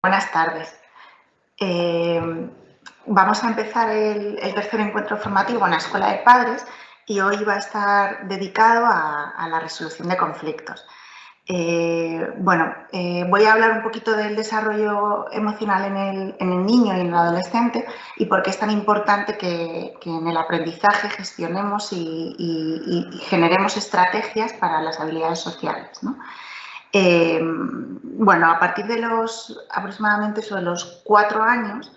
Buenas tardes. Vamos a empezar el tercer encuentro formativo en la Escuela de Padres y hoy va a estar dedicado a la resolución de conflictos. Voy a hablar un poquito del desarrollo emocional en el niño y en el adolescente y por qué es tan importante que en el aprendizaje gestionemos y generemos estrategias para las habilidades sociales, ¿no? A partir de aproximadamente sobre los 4 años,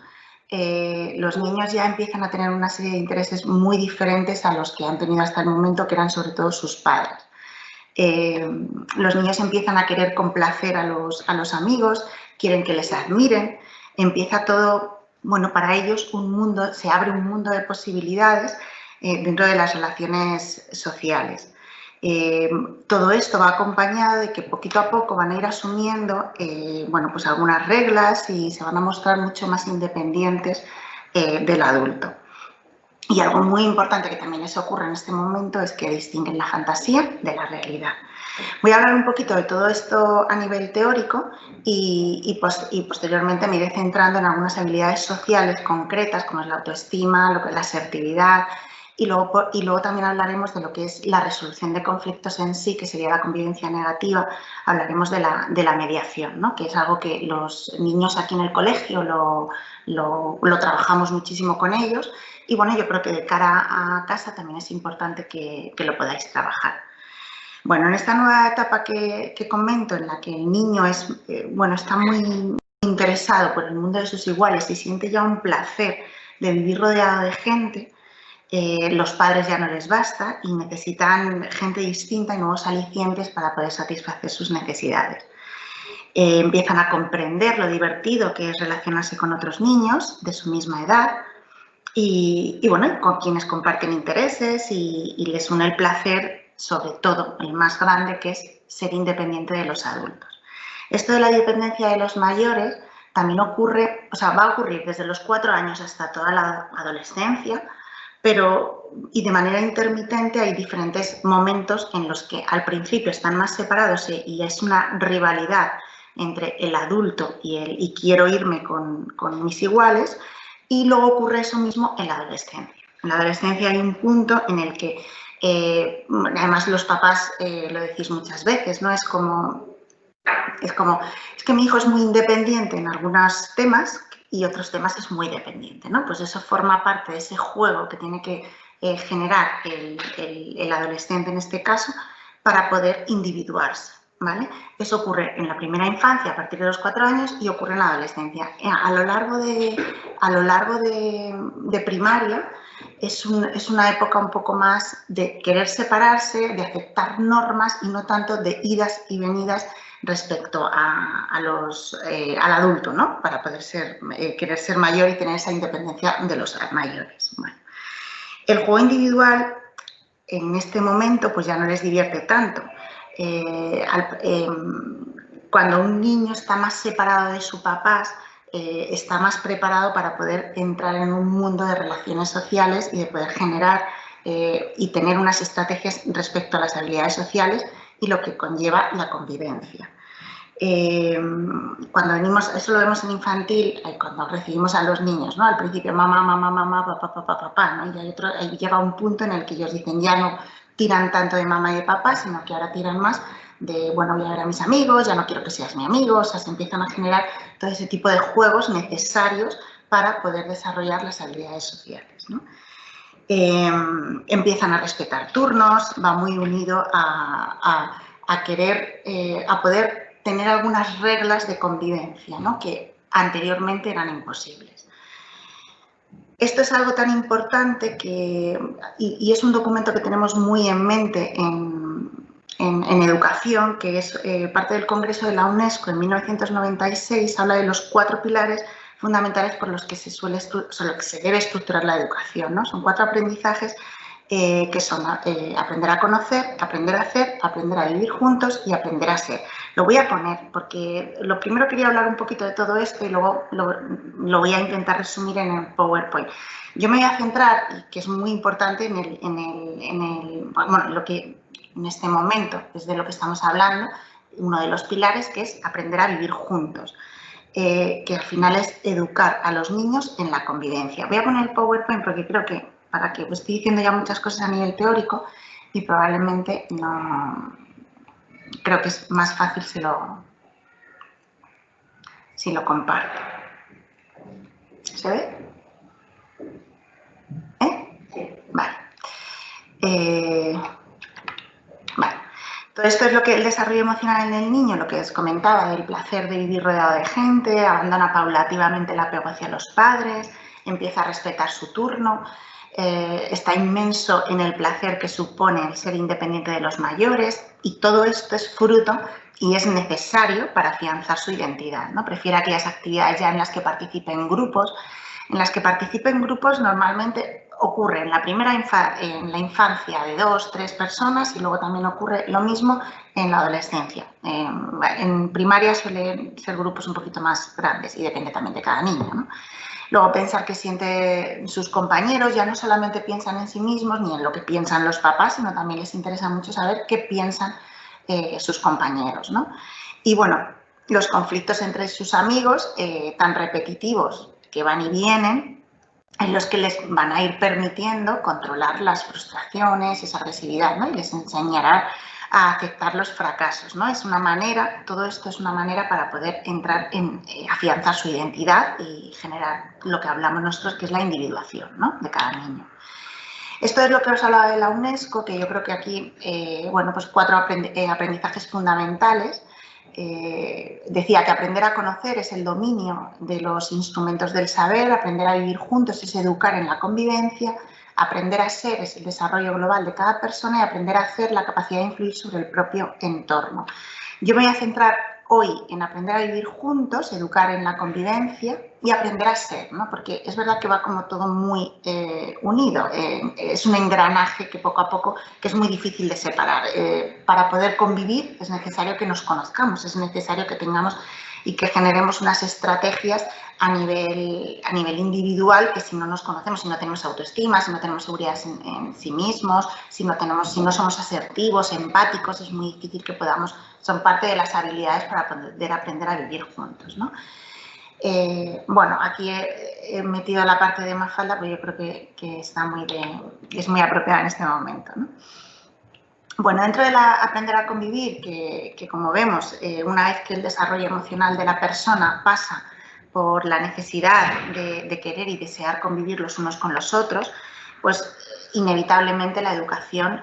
los niños ya empiezan a tener una serie de intereses muy diferentes a los que han tenido hasta el momento, que eran sobre todo sus padres. Los niños empiezan a querer complacer a los amigos, quieren que les admiren, empieza todo, para ellos se abre un mundo de posibilidades dentro de las relaciones sociales. Todo esto va acompañado de que poquito a poco van a ir asumiendo algunas reglas y se van a mostrar mucho más independientes del adulto. Y algo muy importante que también les ocurre en este momento es que distinguen la fantasía de la realidad. Voy a hablar un poquito de todo esto a nivel teórico y posteriormente me iré centrando en algunas habilidades sociales concretas como es la autoestima, la asertividad y luego también hablaremos de lo que es la resolución de conflictos en sí, que sería la convivencia negativa. Hablaremos de la mediación, ¿no? Que es algo que los niños aquí en el colegio lo trabajamos muchísimo con ellos y yo creo que de cara a casa también es importante que lo podáis trabajar. En esta nueva etapa que comento, en la que el niño está muy interesado por el mundo de sus iguales y siente ya un placer de vivir rodeado de gente, los padres ya no les basta y necesitan gente distinta y nuevos alicientes para poder satisfacer sus necesidades. Empiezan a comprender lo divertido que es relacionarse con otros niños de su misma edad y con quienes comparten intereses y les une el placer, sobre todo el más grande, que es ser independiente de los adultos. Esto de la dependencia de los mayores también va a ocurrir desde los 4 años hasta toda la adolescencia, y de manera intermitente hay diferentes momentos en los que al principio están más separados y es una rivalidad entre el adulto y quiero irme con mis iguales, y luego ocurre eso mismo en la adolescencia. En la adolescencia hay un punto en el que, además los papás lo decís muchas veces, ¿no? Es que mi hijo es muy independiente en algunos temas y otros temas es muy dependiente, ¿no? Pues eso forma parte de ese juego que tiene que generar el adolescente en este caso para poder individuarse, ¿vale? Eso ocurre en la primera infancia a partir de los 4 años y ocurre en la adolescencia. A lo largo de primaria es una época un poco más de querer separarse, de aceptar normas y no tanto de idas y venidas respecto al adulto, ¿no? Para poder querer ser mayor y tener esa independencia de los mayores. Bueno, el juego individual en este momento pues ya no les divierte tanto. Cuando un niño está más separado de sus papás, está más preparado para poder entrar en un mundo de relaciones sociales y de poder generar y tener unas estrategias respecto a las habilidades sociales y lo que conlleva la convivencia. Cuando venimos, eso lo vemos en infantil, cuando recibimos a los niños, ¿no? Al principio mamá, mamá, mamá, papá, papá, papá, ¿no? Y ahí llega un punto en el que ellos dicen ya no tiran tanto de mamá y de papá, sino que ahora tiran más de, voy a ver a mis amigos, ya no quiero que seas mi amigo, o sea, se empiezan a generar todo ese tipo de juegos necesarios para poder desarrollar las habilidades sociales, ¿no? Empiezan a respetar turnos, va muy unido a querer, a poder tener algunas reglas de convivencia, ¿no? Que anteriormente eran imposibles. Esto es algo tan importante y es un documento que tenemos muy en mente en educación, que es parte del Congreso de la UNESCO en 1996, habla de los 4 pilares fundamentales por los que se debe estructurar la educación, ¿no? Son 4 aprendizajes que son aprender a conocer, aprender a hacer, aprender a vivir juntos y aprender a ser. Lo voy a poner porque lo primero quería hablar un poquito de todo esto y luego lo voy a intentar resumir en el PowerPoint. Yo me voy a centrar, que es muy importante, lo que en este momento es de lo que estamos hablando, uno de los pilares, que es aprender a vivir juntos. que al final es educar a los niños en la convivencia. Voy a poner el PowerPoint porque creo que para que os estoy diciendo ya muchas cosas a nivel teórico y probablemente no... Creo que es más fácil si lo comparto. ¿Se ve? Vale. Vale. Todo esto es lo que el desarrollo emocional en el niño, lo que os comentaba, del placer de vivir rodeado de gente, abandona paulativamente el apego hacia los padres, empieza a respetar su turno, está inmenso en el placer que supone el ser independiente de los mayores, y todo esto es fruto y es necesario para afianzar su identidad, ¿no? Prefiere aquellas actividades ya en las que participe en grupos. En las que participe en grupos normalmente ocurre en la infancia de 2, 3 personas y luego también ocurre lo mismo en la adolescencia. En primaria suelen ser grupos un poquito más grandes y depende también de cada niño, ¿no? Luego pensar qué sienten sus compañeros, ya no solamente piensan en sí mismos ni en lo que piensan los papás, sino también les interesa mucho saber qué piensan sus compañeros, ¿no? Y bueno, los conflictos entre sus amigos, tan repetitivos que van y vienen, en los que les van a ir permitiendo controlar las frustraciones, esa agresividad, ¿no? Y les enseñará a aceptar los fracasos, ¿no? Es una manera, todo esto es una manera para poder entrar en afianzar su identidad y generar lo que hablamos nosotros, que es la individuación, ¿no? De cada niño. Esto es lo que os hablaba de la UNESCO, que yo creo que aquí, bueno, pues 4 aprendizajes fundamentales. Decía que aprender a conocer es el dominio de los instrumentos del saber, aprender a vivir juntos es educar en la convivencia, aprender a ser es el desarrollo global de cada persona y aprender a hacer la capacidad de influir sobre el propio entorno. Yo me voy a centrar hoy en aprender a vivir juntos, educar en la convivencia y aprender a ser, ¿no? Porque es verdad que va como todo muy unido, es un engranaje que poco a poco, que es muy difícil de separar. Para poder convivir es necesario que nos conozcamos, es necesario que tengamos y que generemos unas estrategias a nivel individual, que si no nos conocemos, si no tenemos autoestima, si no tenemos seguridad en sí mismos, si no somos asertivos, empáticos, es muy difícil que podamos, son parte de las habilidades para poder aprender a vivir juntos, ¿no? Bueno, aquí he metido la parte de Mafalda, pues yo creo que está es muy apropiada en este momento, ¿no? Bueno, dentro de aprender a convivir, que como vemos, una vez que el desarrollo emocional de la persona pasa por la necesidad de querer y desear convivir los unos con los otros, pues inevitablemente la educación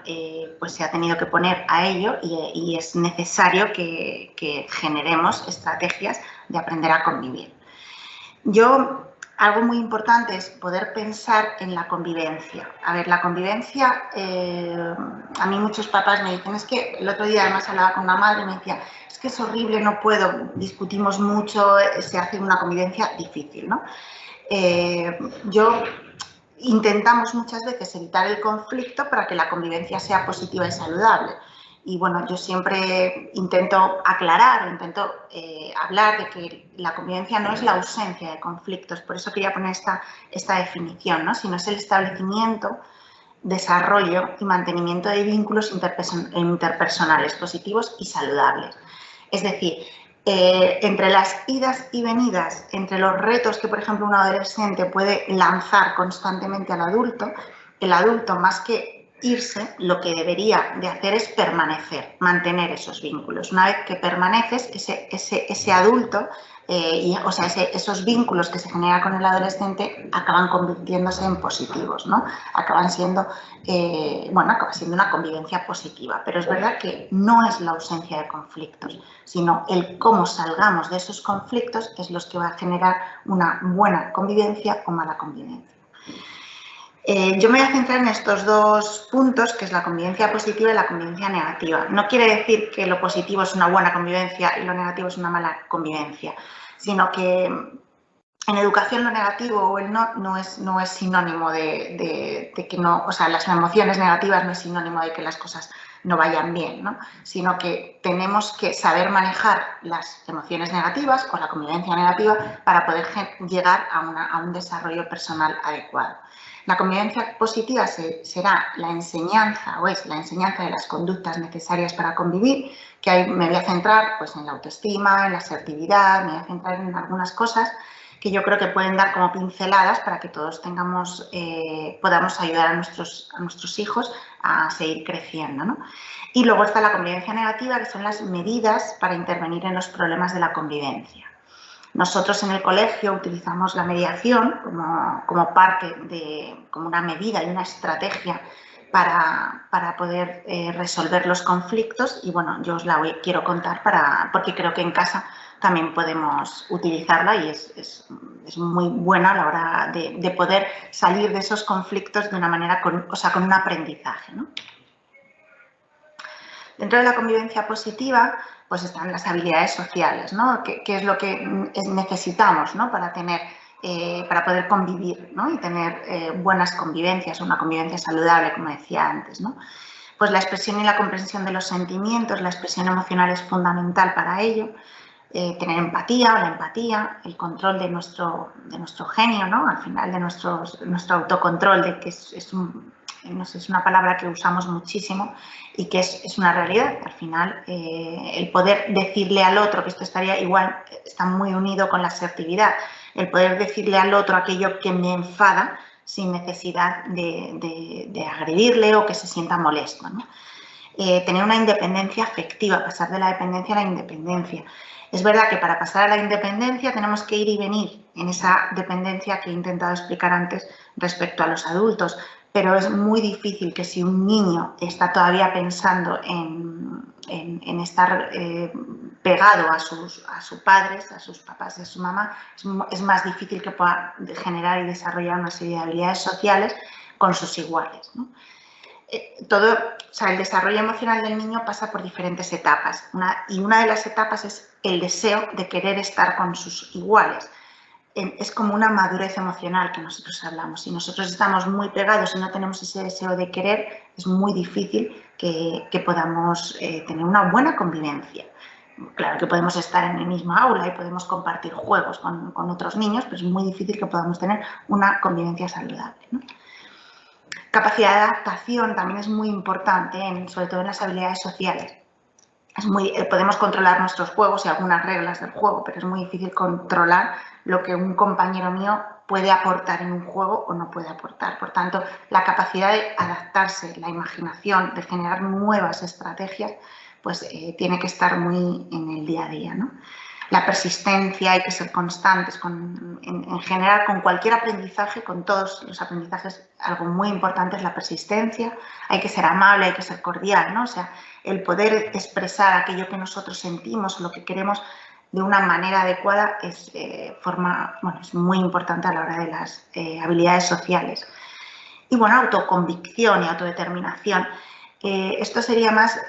pues se ha tenido que poner a ello y es necesario que generemos estrategias de aprender a convivir. Algo muy importante es poder pensar en la convivencia. A ver, la convivencia, a mí muchos papás me dicen, es que el otro día además hablaba con una madre y me decía, es que es horrible, no puedo, discutimos mucho, se hace una convivencia difícil, ¿no? Intentamos muchas veces evitar el conflicto para que la convivencia sea positiva y saludable. Y bueno, yo siempre intento aclarar, intento hablar de que la convivencia no es la ausencia de conflictos, por eso quería poner esta definición, ¿no? Sino es el establecimiento, desarrollo y mantenimiento de vínculos interpersonales positivos y saludables. Es decir, entre las idas y venidas, entre los retos que, por ejemplo, un adolescente puede lanzar constantemente al adulto, el adulto, más que irse, lo que debería de hacer es permanecer, mantener esos vínculos. Una vez que permaneces, ese adulto, esos vínculos que se generan con el adolescente acaban convirtiéndose en positivos, ¿no? Acaba siendo una convivencia positiva. Pero es verdad que no es la ausencia de conflictos, sino el cómo salgamos de esos conflictos es lo que va a generar una buena convivencia o mala convivencia. Yo me voy a centrar en estos 2 puntos, que es la convivencia positiva y la convivencia negativa. No quiere decir que lo positivo es una buena convivencia y lo negativo es una mala convivencia, sino que en educación lo negativo o el no es sinónimo de que no, o sea, las emociones negativas no es sinónimo de que las cosas no vayan bien, ¿no? Sino que tenemos que saber manejar las emociones negativas o la convivencia negativa para poder llegar a un desarrollo personal adecuado. La convivencia positiva será la enseñanza, o es la enseñanza de las conductas necesarias para convivir, que ahí me voy a centrar pues, en la autoestima, en la asertividad, me voy a centrar en algunas cosas que yo creo que pueden dar como pinceladas para que todos tengamos, podamos ayudar a nuestros hijos a seguir creciendo, ¿no? Y luego está la convivencia negativa, que son las medidas para intervenir en los problemas de la convivencia. Nosotros en el colegio utilizamos la mediación como parte como una medida y una estrategia para poder resolver los conflictos y bueno, yo os la quiero contar porque creo que en casa también podemos utilizarla y es muy buena a la hora de poder salir de esos conflictos de una manera, con un aprendizaje, ¿no? Dentro de la convivencia positiva, pues están las habilidades sociales, ¿no? Que es lo que necesitamos, ¿no? Para poder convivir, ¿no? Y tener buenas convivencias, una convivencia saludable, como decía antes, ¿no? Pues la expresión y la comprensión de los sentimientos, la expresión emocional es fundamental para ello. Tener empatía o la empatía, el control de nuestro genio, ¿no? Al final de nuestro autocontrol, de que no sé, es una palabra que usamos muchísimo y que es una realidad. Al final, el poder decirle al otro, que esto estaría igual, está muy unido con la asertividad, el poder decirle al otro aquello que me enfada sin necesidad de agredirle o que se sienta molesto, ¿no? Tener una independencia afectiva, pasar de la dependencia a la independencia. Es verdad que para pasar a la independencia tenemos que ir y venir en esa dependencia que he intentado explicar antes respecto a los adultos, pero es muy difícil que si un niño está todavía pensando en estar pegado a sus padres, a sus papás y a su mamá, es más difícil que pueda generar y desarrollar una serie de habilidades sociales con sus iguales, ¿no? El desarrollo emocional del niño pasa por diferentes etapas y una de las etapas es el deseo de querer estar con sus iguales. Es como una madurez emocional que nosotros hablamos. Si nosotros estamos muy pegados y no tenemos ese deseo de querer, es muy difícil que podamos tener una buena convivencia. Claro que podemos estar en el mismo aula y podemos compartir juegos con otros niños, pero es muy difícil que podamos tener una convivencia saludable, ¿no? Capacidad de adaptación también es muy importante, sobre todo en las habilidades sociales. Podemos controlar nuestros juegos y algunas reglas del juego, pero es muy difícil controlar lo que un compañero mío puede aportar en un juego o no puede aportar. Por tanto, la capacidad de adaptarse, la imaginación, de generar nuevas estrategias, pues tiene que estar muy en el día a día, ¿no? La persistencia, hay que ser constantes en general con cualquier aprendizaje, con todos los aprendizajes, algo muy importante es la persistencia, hay que ser amable, hay que ser cordial, ¿no? O sea, el poder expresar aquello que nosotros sentimos, lo que queremos de una manera adecuada es muy importante a la hora de las habilidades sociales. Y bueno, autoconvicción y autodeterminación. Esto sería más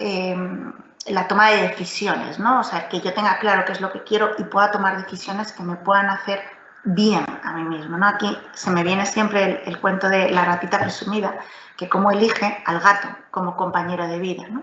la toma de decisiones, ¿no? O sea, que yo tenga claro qué es lo que quiero y pueda tomar decisiones que me puedan hacer bien a mí mismo, ¿no? Aquí se me viene siempre el cuento de la ratita presumida, que cómo elige al gato como compañero de vida, ¿no?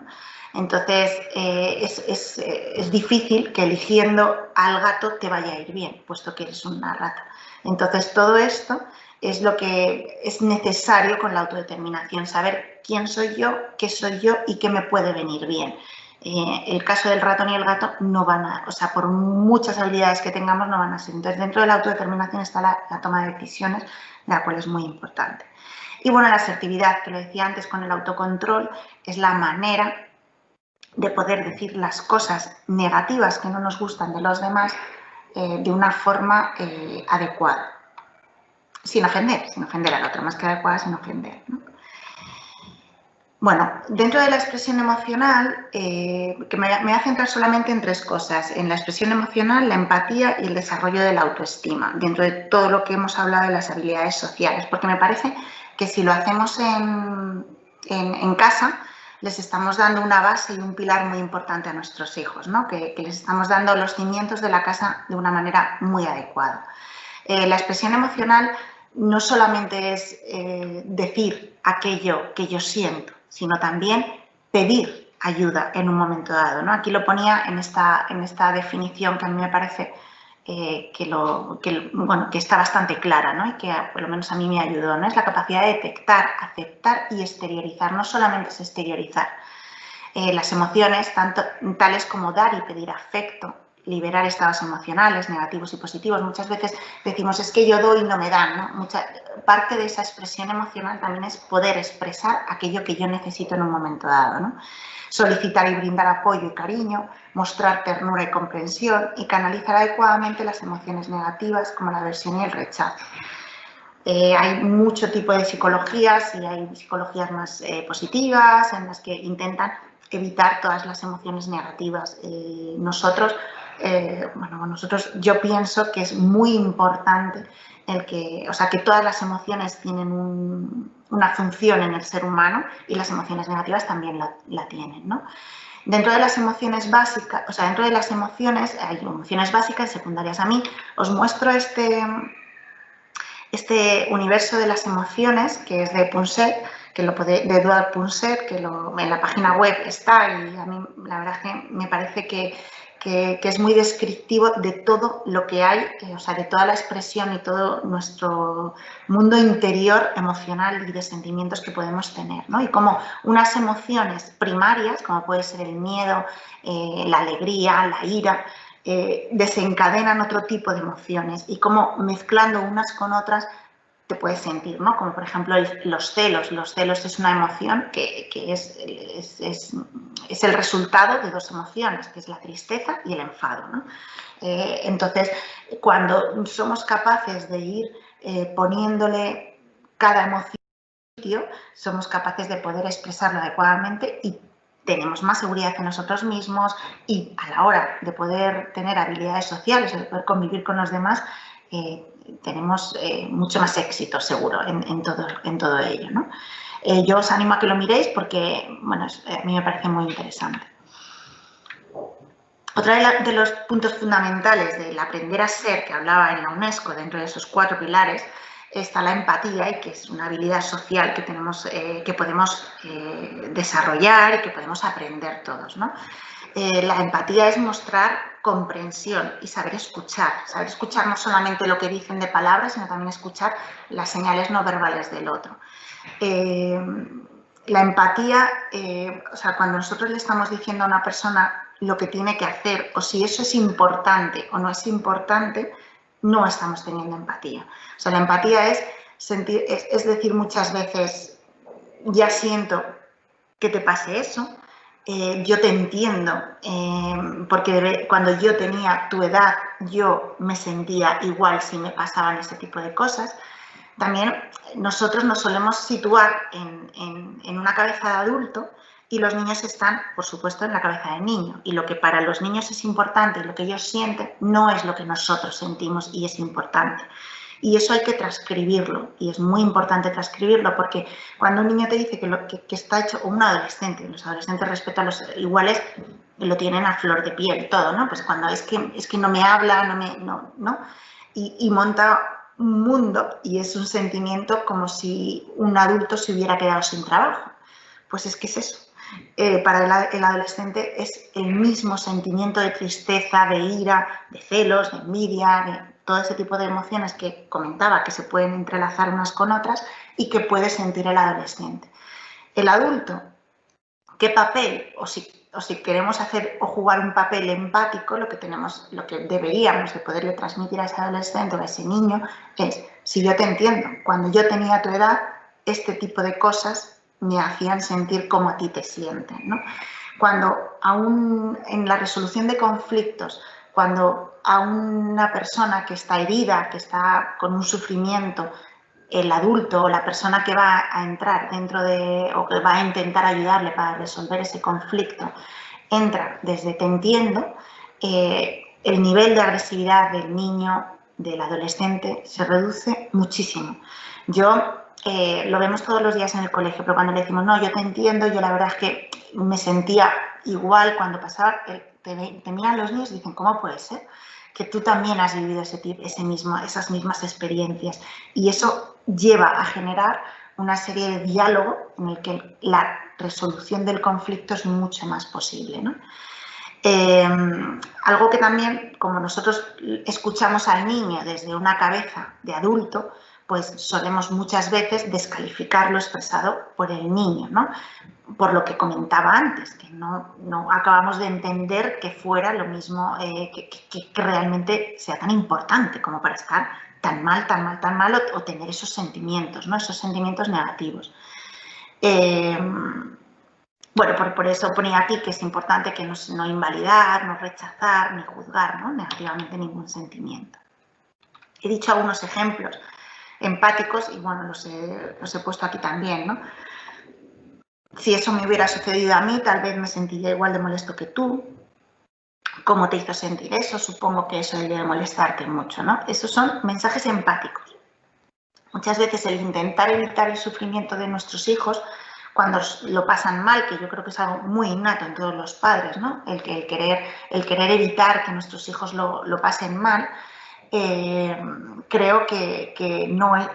Entonces, es difícil que eligiendo al gato te vaya a ir bien, puesto que eres una rata. Entonces, todo esto es lo que es necesario con la autodeterminación, saber quién soy yo, qué soy yo y qué me puede venir bien. El caso del ratón y el gato no van a, o sea, por muchas habilidades que tengamos no van a ser. Entonces, dentro de la autodeterminación está la toma de decisiones, la cual es muy importante. Y bueno, la asertividad, que lo decía antes con el autocontrol, es la manera de poder decir las cosas negativas que no nos gustan de los demás de una forma adecuada. Sin ofender al otro, más que adecuada, sin ofender, ¿no? Bueno, dentro de la expresión emocional, que me voy a centrar solamente en tres cosas, en la expresión emocional, la empatía y el desarrollo de la autoestima, dentro de todo lo que hemos hablado de las habilidades sociales, porque me parece que si lo hacemos en casa, les estamos dando una base y un pilar muy importante a nuestros hijos, ¿no? Que les estamos dando los cimientos de la casa de una manera muy adecuada. La expresión emocional no solamente es decir aquello que yo siento, sino también pedir ayuda en un momento dado, ¿no? Aquí lo ponía en esta definición que a mí me parece que está bastante clara, ¿no? Y que por lo menos a mí me ayudó, ¿no? Es la capacidad de detectar, aceptar y exteriorizar. No solamente es exteriorizar las emociones, tales como dar y pedir afecto, liberar estados emocionales negativos y positivos. Muchas veces decimos, es que yo doy y no me dan, ¿no? Parte de esa expresión emocional también es poder expresar aquello que yo necesito en un momento dado, ¿no? Solicitar y brindar apoyo y cariño, mostrar ternura y comprensión y canalizar adecuadamente las emociones negativas como la aversión y el rechazo. Hay mucho tipo de psicologías y hay psicologías más positivas en las que intentan evitar todas las emociones negativas. Yo pienso que es muy importante que todas las emociones tienen una función en el ser humano y las emociones negativas también la tienen, ¿no? Dentro de las emociones básicas, dentro de las emociones, hay emociones básicas y secundarias. A mí os muestro este universo de las emociones, que es de Punset, de Edouard Punset, que en la página web está, y a mí la verdad es que me parece que es muy descriptivo de todo lo que hay, de toda la expresión y todo nuestro mundo interior emocional y de sentimientos que podemos tener, ¿no? Y como unas emociones primarias, como puede ser el miedo, la alegría, la ira, desencadenan otro tipo de emociones y como mezclando unas con otras te puedes sentir, ¿no? Como por ejemplo los celos. Los celos es una emoción que es el resultado de dos emociones, que es la tristeza y el enfado, ¿no? Entonces, cuando somos capaces de ir poniéndole cada emoción, somos capaces de poder expresarlo adecuadamente y tenemos más seguridad en nosotros mismos y a la hora de poder tener habilidades sociales, de poder convivir con los demás, tenemos mucho más éxito seguro en todo ello, ¿no? Yo os animo a que lo miréis porque, bueno, a mí me parece muy interesante. Otro de los puntos fundamentales del aprender a ser, que hablaba en la UNESCO dentro de esos 4 pilares, está la empatía, y que es una habilidad social que tenemos, que podemos desarrollar y que podemos aprender todos, ¿no? La empatía es mostrar comprensión y saber escuchar no solamente lo que dicen de palabras, sino también escuchar las señales no verbales del otro. La empatía, cuando nosotros le estamos diciendo a una persona lo que tiene que hacer o si eso es importante o no es importante, no estamos teniendo empatía. La empatía es decir muchas veces, ya siento que te pase eso, yo te entiendo, porque cuando yo tenía tu edad yo me sentía igual si me pasaban ese tipo de cosas. También nosotros nos solemos situar en una cabeza de adulto y los niños están, por supuesto, en la cabeza de niño. Y lo que para los niños es importante y lo que ellos sienten no es lo que nosotros sentimos y es importante. Y eso hay que transcribirlo y es muy importante transcribirlo porque cuando un niño te dice que está hecho, o un adolescente, los adolescentes respecto a los iguales lo tienen a flor de piel todo, ¿no? Pues cuando es que no me habla, no. Y monta un mundo y es un sentimiento como si un adulto se hubiera quedado sin trabajo. Pues es que es eso. Para el adolescente es el mismo sentimiento de tristeza, de ira, de celos, de envidia, de todo ese tipo de emociones que comentaba que se pueden entrelazar unas con otras y que puede sentir el adolescente. El adulto, ¿qué papel? O si queremos hacer o jugar un papel empático, lo que deberíamos de poderle transmitir a ese adolescente o a ese niño es, si yo te entiendo, cuando yo tenía tu edad, este tipo de cosas me hacían sentir como a ti te sienten, ¿no? Cuando aún en la resolución de conflictos, cuando a una persona que está herida, que está con un sufrimiento, el adulto o la persona que va a entrar dentro de, o que va a intentar ayudarle para resolver ese conflicto, entra desde te entiendo, el nivel de agresividad del niño, del adolescente, se reduce muchísimo. Lo vemos todos los días en el colegio, pero cuando le decimos, no, yo te entiendo, yo la verdad es que me sentía igual cuando pasaba, te miran los niños y dicen, ¿cómo puede ser? Que tú también has vivido esas mismas experiencias. Y eso lleva a generar una serie de diálogo en el que la resolución del conflicto es mucho más posible, ¿no? Algo que también, como nosotros escuchamos al niño desde una cabeza de adulto, pues solemos muchas veces descalificar lo expresado por el niño, ¿no? Por lo que comentaba antes, que no acabamos de entender que fuera lo mismo, que realmente sea tan importante como para estar tan mal, o tener esos sentimientos, ¿no? Esos sentimientos negativos. Bueno, por eso ponía aquí que es importante que no invalidar, no rechazar, ni juzgar, ¿no? Negativamente ningún sentimiento. He dicho algunos ejemplos empáticos y bueno, los he puesto aquí también, ¿no? Si eso me hubiera sucedido a mí, tal vez me sentiría igual de molesto que tú. ¿Cómo te hizo sentir eso? Supongo que eso debe molestarte mucho, ¿no? Esos son mensajes empáticos. Muchas veces el intentar evitar el sufrimiento de nuestros hijos cuando lo pasan mal, que yo creo que es algo muy innato en todos los padres, ¿no? El querer evitar que nuestros hijos lo pasen mal, creo que no es,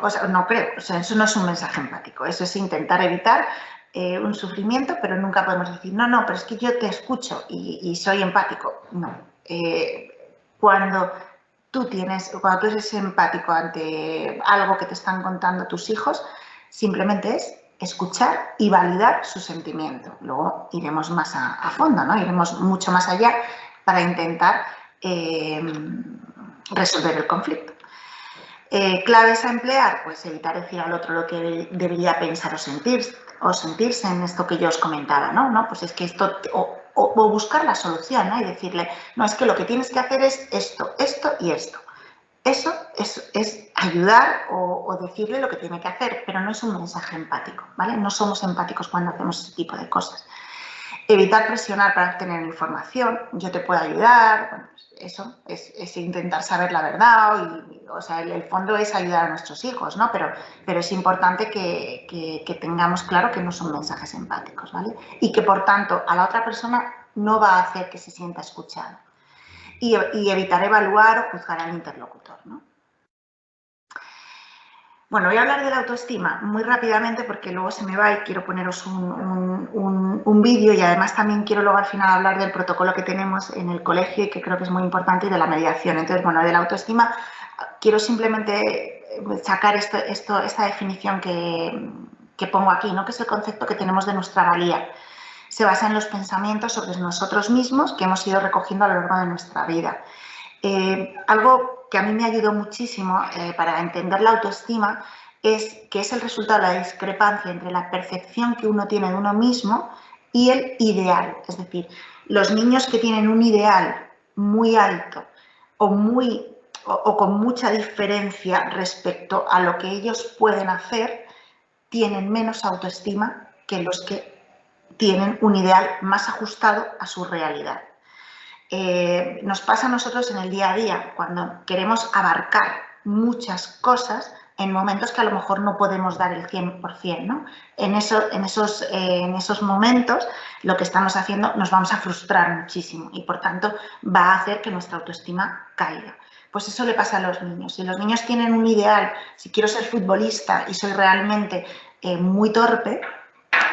eso no es un mensaje empático, eso es intentar evitar un sufrimiento, pero nunca podemos decir, no, pero es que yo te escucho y soy empático. No. Cuando tú eres empático ante algo que te están contando tus hijos, simplemente es escuchar y validar su sentimiento. Luego iremos más a fondo, ¿no? Iremos mucho más allá para intentar resolver el conflicto. Claves a emplear, pues evitar decir al otro lo que debería pensar o sentirse en esto que yo os comentaba, ¿no? Pues es que esto, o buscar la solución, ¿no? Y decirle, no, es que lo que tienes que hacer es esto, esto y esto. Eso es ayudar o decirle lo que tiene que hacer, pero no es un mensaje empático, ¿vale? No somos empáticos cuando hacemos ese tipo de cosas. Evitar presionar para obtener información, yo te puedo ayudar, bueno, pues eso es intentar saber la verdad, o sea, el fondo es ayudar a nuestros hijos, ¿no? Pero es importante que tengamos claro que no son mensajes empáticos, ¿vale? Y que, por tanto, a la otra persona no va a hacer que se sienta escuchada. Y evitar evaluar o juzgar al interlocutor, ¿no? Bueno, voy a hablar de la autoestima muy rápidamente porque luego se me va y quiero poneros un vídeo y además también quiero luego al final hablar del protocolo que tenemos en el colegio y que creo que es muy importante y de la mediación. Entonces, bueno, de la autoestima quiero simplemente sacar esta definición que pongo aquí, ¿no? Que es el concepto que tenemos de nuestra valía. Se basa en los pensamientos sobre nosotros mismos que hemos ido recogiendo a lo largo de nuestra vida. Algo que a mí me ayudó muchísimo para entender la autoestima es que es el resultado de la discrepancia entre la percepción que uno tiene de uno mismo y el ideal. Es decir, los niños que tienen un ideal muy alto o con mucha diferencia respecto a lo que ellos pueden hacer, tienen menos autoestima que los que tienen un ideal más ajustado a su realidad. Nos pasa a nosotros en el día a día, cuando queremos abarcar muchas cosas en momentos que a lo mejor no podemos dar el 100%, ¿no? En esos momentos lo que estamos haciendo nos vamos a frustrar muchísimo y por tanto va a hacer que nuestra autoestima caiga. Pues eso le pasa a los niños. Si los niños tienen un ideal, si quiero ser futbolista y soy realmente muy torpe,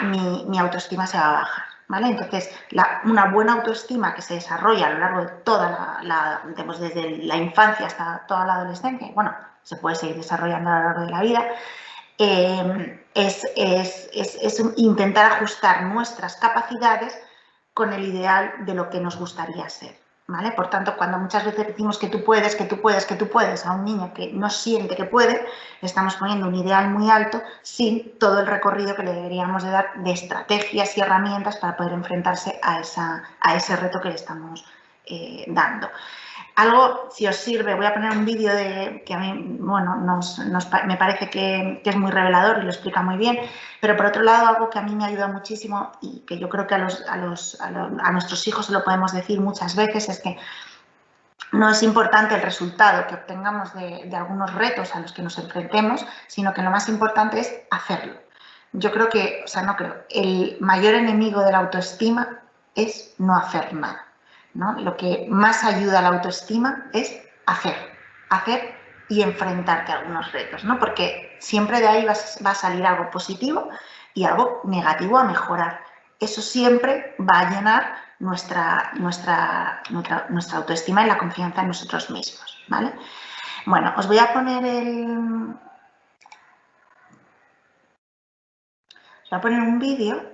mi autoestima se va a bajar. ¿Vale? Entonces, una buena autoestima que se desarrolla a lo largo de toda digamos, desde la infancia hasta toda la adolescencia, bueno, se puede seguir desarrollando a lo largo de la vida, es intentar ajustar nuestras capacidades con el ideal de lo que nos gustaría ser. ¿Vale? Por tanto, cuando muchas veces decimos que tú puedes a un niño que no siente que puede, le estamos poniendo un ideal muy alto sin todo el recorrido que le deberíamos de dar de estrategias y herramientas para poder enfrentarse a ese reto que le estamos dando. Algo, si os sirve, voy a poner un vídeo que a mí, bueno, me parece que es muy revelador y lo explica muy bien, pero por otro lado, algo que a mí me ayuda muchísimo y que yo creo que a nuestros hijos se lo podemos decir muchas veces es que no es importante el resultado que obtengamos de algunos retos a los que nos enfrentemos, sino que lo más importante es hacerlo. Yo creo que, o sea, no creo, el mayor enemigo de la autoestima es no hacer nada, ¿no? Lo que más ayuda a la autoestima es hacer y enfrentarte a algunos retos, ¿no? Porque siempre de ahí va a salir algo positivo y algo negativo a mejorar. Eso siempre va a llenar nuestra autoestima y la confianza en nosotros mismos, ¿vale? Bueno, os voy a poner un vídeo.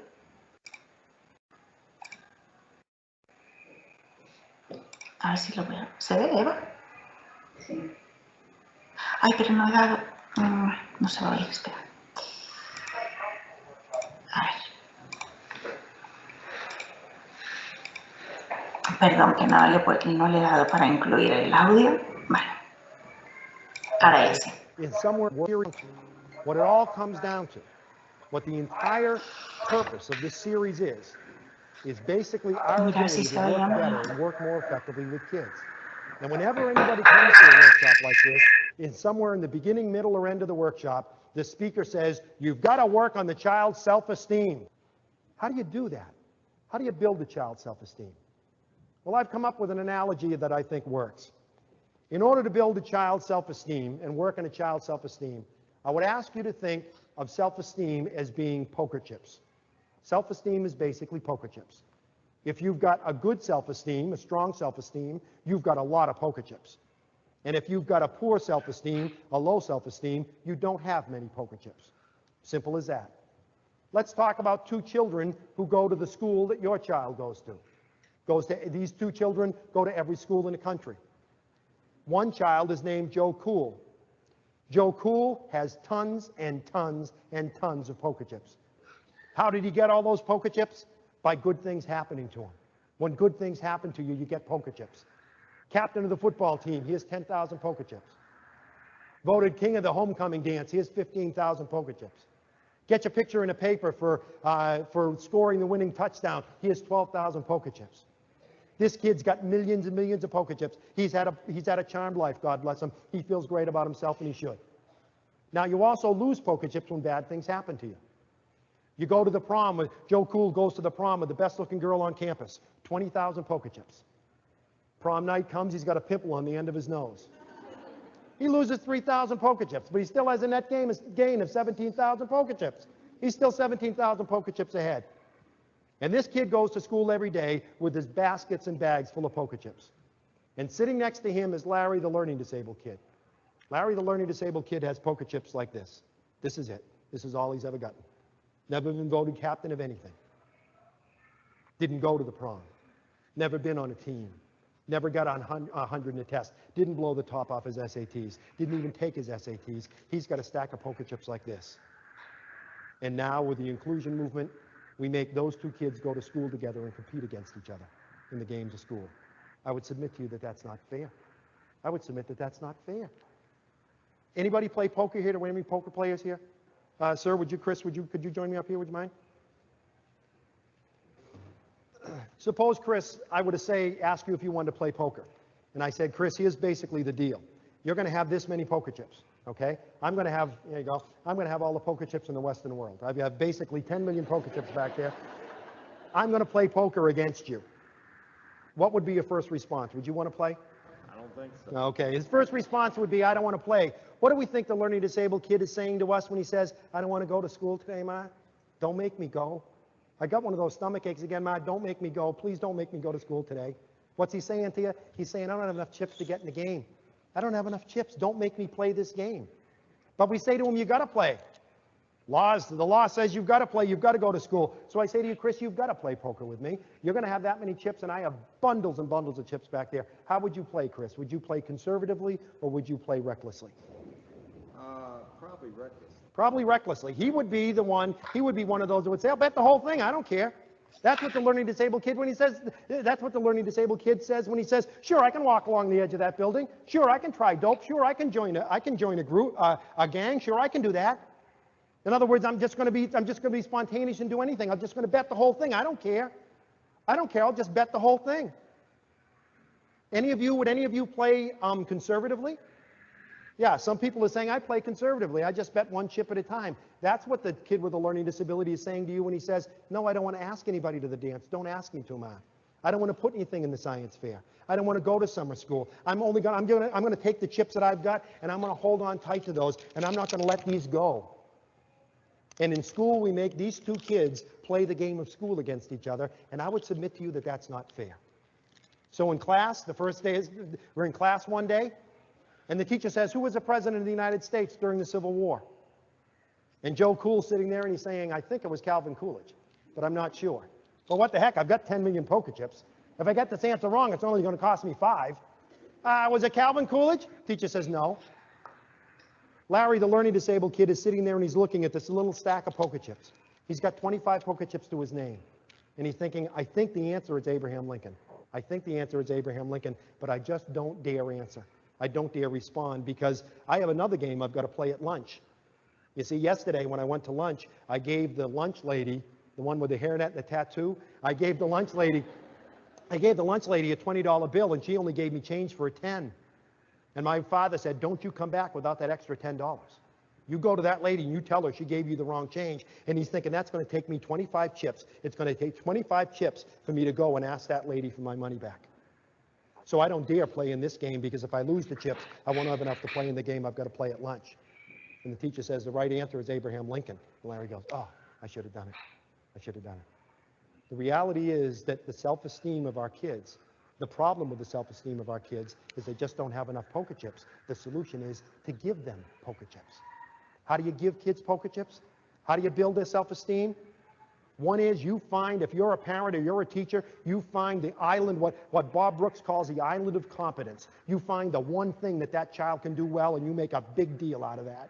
A ver si lo veo. ¿Se ve, Eva? Sí. Ay, pero no he dado... no se va a oír, espera. A ver. Perdón, que no le he dado para incluir el audio. Vale. Ahora ya sí. What it all comes down to, what the entire purpose of this series is basically our ability to work better and work more effectively with kids. And whenever anybody comes to a workshop like this, somewhere in the beginning, middle, or end of the workshop, the speaker says, you've got to work on the child's self-esteem. How do you do that? How do you build the child's self-esteem? Well, I've come up with an analogy that I think works. In order to build a child's self-esteem and work on a child's self-esteem, I would ask you to think of self-esteem as being poker chips. Self-esteem is basically poker chips. If you've got a good self-esteem, a strong self-esteem, you've got a lot of poker chips. And if you've got a poor self-esteem, a low self-esteem, you don't have many poker chips. Simple as that. Let's talk about two children who go to the school that your child goes to. These two children go to every school in the country. One child is named Joe Cool. Joe Cool has tons and tons and tons of poker chips. How did he get all those poker chips? By good things happening to him. When good things happen to you, you get poker chips. Captain of the football team, he has 10,000 poker chips. Voted king of the homecoming dance, he has 15,000 poker chips. Get your picture in a paper for scoring the winning touchdown, he has 12,000 poker chips. This kid's got millions and millions of poker chips. He's had a charmed life, God bless him. He feels great about himself, and he should. Now, you also lose poker chips when bad things happen to you. You go to the prom, Joe Cool goes to the prom with the best-looking girl on campus, 20,000 poker chips. Prom night comes, he's got a pimple on the end of his nose. He loses 3,000 poker chips, but he still has a net gain of 17,000 poker chips. He's still 17,000 poker chips ahead. And this kid goes to school every day with his baskets and bags full of poker chips. And sitting next to him is Larry, the learning disabled kid. Larry, the learning disabled kid, has poker chips like this. This is it. This is all he's ever gotten. Never been voted captain of anything. Didn't go to the prom. Never been on a team. Never got on 100 in a test. Didn't blow the top off his SATs. Didn't even take his SATs. He's got a stack of poker chips like this. And now with the inclusion movement, we make those two kids go to school together and compete against each other in the games of school. I would submit to you that that's not fair. I would submit that that's not fair. Anybody play poker here? Do we have any poker players here? Sir, Chris, could you join me up here? Would you mind? Suppose, Chris, I were to ask you if you wanted to play poker. And I said, Chris, here's basically the deal. You're going to have this many poker chips, okay? I'm going to have, there you go, I'm going to have all the poker chips in the Western world. I have basically 10 million poker chips back there. I'm going to play poker against you. What would be your first response? Would you want to play? I don't think so. Okay, his first response would be, I don't want to play. What do we think the learning disabled kid is saying to us when he says, I don't want to go to school today, Ma? Don't make me go. I got one of those stomach aches again, Ma. Don't make me go. Please don't make me go to school today. What's he saying to you? He's saying, I don't have enough chips to get in the game. I don't have enough chips. Don't make me play this game. But we say to him, you got to play. The law says you've got to play. You've got to go to school. So I say to you, Chris, you've got to play poker with me. You're going to have that many chips, and I have bundles and bundles of chips back there. How would you play, Chris? Would you play conservatively, or would you play recklessly? Probably reckless. Probably recklessly. He would be one of those that would say, I'll bet the whole thing. I don't care. That's what the learning disabled kid that's what the learning disabled kid says when he says, sure, I can walk along the edge of that building. Sure, I can try dope. Sure, I can join a group, a gang. Sure, I can do that. In other words, I'm just going to be spontaneous and do anything. I'm just going to bet the whole thing. I don't care. I don't care. I'll just bet the whole thing. Would any of you play conservatively? Yeah, some people are saying, I play conservatively. I just bet one chip at a time. That's what the kid with a learning disability is saying to you when he says, no, I don't want to ask anybody to the dance. Don't ask me to, Ma. I don't want to put anything in the science fair. I don't want to go to summer school. I'm going to take the chips that I've got, and I'm going to hold on tight to those, and I'm not going to let these go. And in school, we make these two kids play the game of school against each other, and I would submit to you that that's not fair. So in class, the first day, we're in class one day, and the teacher says, who was the president of the United States during the Civil War? And Joe Cool's sitting there, and he's saying, I think it was Calvin Coolidge, but I'm not sure. Well, what the heck? I've got 10 million poker chips. If I get this answer wrong, it's only going to cost me 5. Was it Calvin Coolidge? Teacher says no. Larry, the learning disabled kid, is sitting there and he's looking at this little stack of poker chips. He's got 25 poker chips to his name. And he's thinking, I think the answer is Abraham Lincoln. I think the answer is Abraham Lincoln, but I just don't dare answer. I don't dare respond because I have another game I've got to play at lunch. You see, yesterday when I went to lunch, I gave the lunch lady, the one with the hairnet and the tattoo, I gave the lunch lady a $20 bill and she only gave me change for a 10. And my father said, don't you come back without that extra $10. You go to that lady and you tell her she gave you the wrong change. And he's thinking, that's going to take me 25 chips. It's going to take 25 chips for me to go and ask that lady for my money back. So I don't dare play in this game because if I lose the chips, I won't have enough to play in the game I've got to play at lunch. And the teacher says, the right answer is Abraham Lincoln. And Larry goes, oh, I should have done it. I should have done it. The reality is that the self-esteem of our kids, the problem with the self-esteem of our kids is they just don't have enough poker chips. The solution is to give them poker chips. How do you give kids poker chips? How do you build their self-esteem? One is you find, if you're a parent or you're a teacher, you find the island, what Bob Brooks calls the island of competence. You find the one thing that that child can do well and you make a big deal out of that.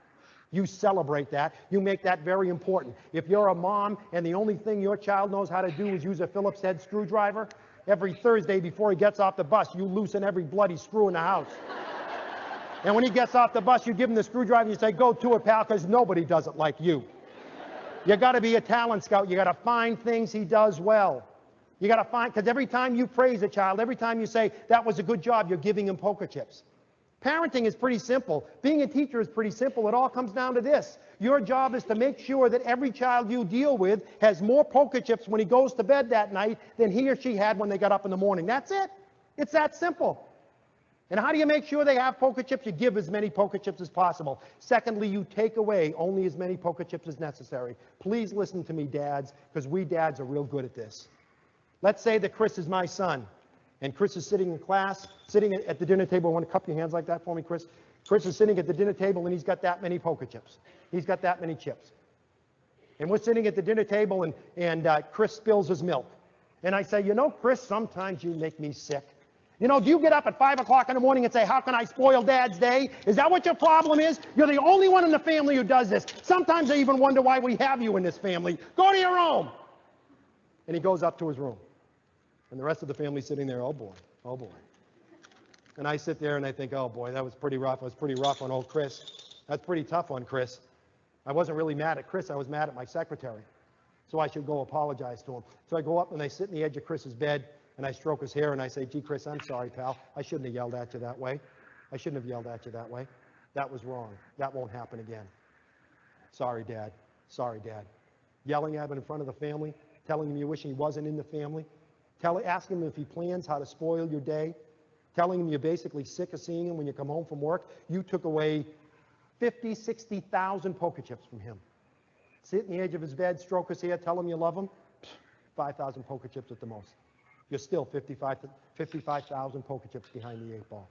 You celebrate that. You make that very important. If you're a mom and the only thing your child knows how to do is use a Phillips head screwdriver, every Thursday before he gets off the bus, you loosen every bloody screw in the house. And when he gets off the bus, you give him the screwdriver and you say, go to it, pal, because nobody does it like you. You got to be a talent scout. You got to find things he does well. You got to find, because every time you praise a child, every time you say, that was a good job, you're giving him poker chips. Parenting is pretty simple. Being a teacher is pretty simple. It all comes down to this. Your job is to make sure that every child you deal with has more poker chips when he goes to bed that night than he or she had when they got up in the morning. That's it. It's that simple. And how do you make sure they have poker chips? You give as many poker chips as possible. Secondly, you take away only as many poker chips as necessary. Please listen to me, dads, because we dads are real good at this. Let's say that Chris is my son. And Chris is sitting in class, sitting at the dinner table. Want to cup your hands like that for me, Chris? Chris is sitting at the dinner table, and he's got that many poker chips. He's got that many chips. And we're sitting at the dinner table, and Chris spills his milk. And I say, you know, Chris, sometimes you make me sick. You know, do you get up at 5 o'clock in the morning and say, how can I spoil Dad's day? Is that what your problem is? You're the only one in the family who does this. Sometimes I even wonder why we have you in this family. Go to your room. And he goes up to his room. And the rest of the family sitting there, oh boy, oh boy. And I sit there and I think, oh boy, that was pretty rough. It was pretty rough on old Chris. That's pretty tough on Chris. I wasn't really mad at Chris. I was mad at my secretary. So I should go apologize to him. So I go up and I sit in the edge of Chris's bed and I stroke his hair and I say, gee, Chris, I'm sorry, pal. I shouldn't have yelled at you that way. I shouldn't have yelled at you that way. That was wrong. That won't happen again. Sorry, Dad. Sorry, Dad. Yelling at him in front of the family, telling him you wish he wasn't in the family. Asking him if he plans how to spoil your day, telling him you're basically sick of seeing him when you come home from work. You took away 50, 60,000 poker chips from him. Sit in the edge of his bed, stroke his hair, tell him you love him. 5,000 poker chips at the most. You're still 55,000 poker chips behind the 8 ball.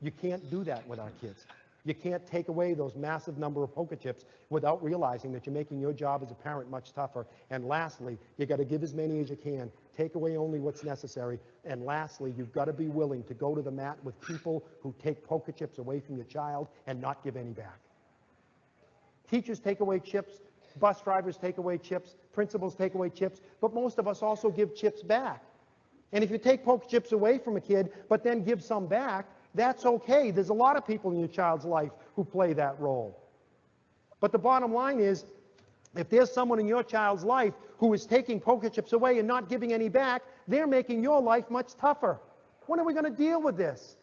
You can't do that with our kids. You can't take away those massive number of poker chips without realizing that you're making your job as a parent much tougher. And lastly, you got to give as many as you can. Take away only what's necessary. And lastly, you've got to be willing to go to the mat with people who take poker chips away from your child and not give any back. Teachers take away chips. Bus drivers take away chips. Principals take away chips. But most of us also give chips back. And if you take poker chips away from a kid, but then give some back, that's okay. There's a lot of people in your child's life who play that role. But the bottom line is, if there's someone in your child's life who is taking poker chips away and not giving any back, they're making your life much tougher. When are we going to deal with this?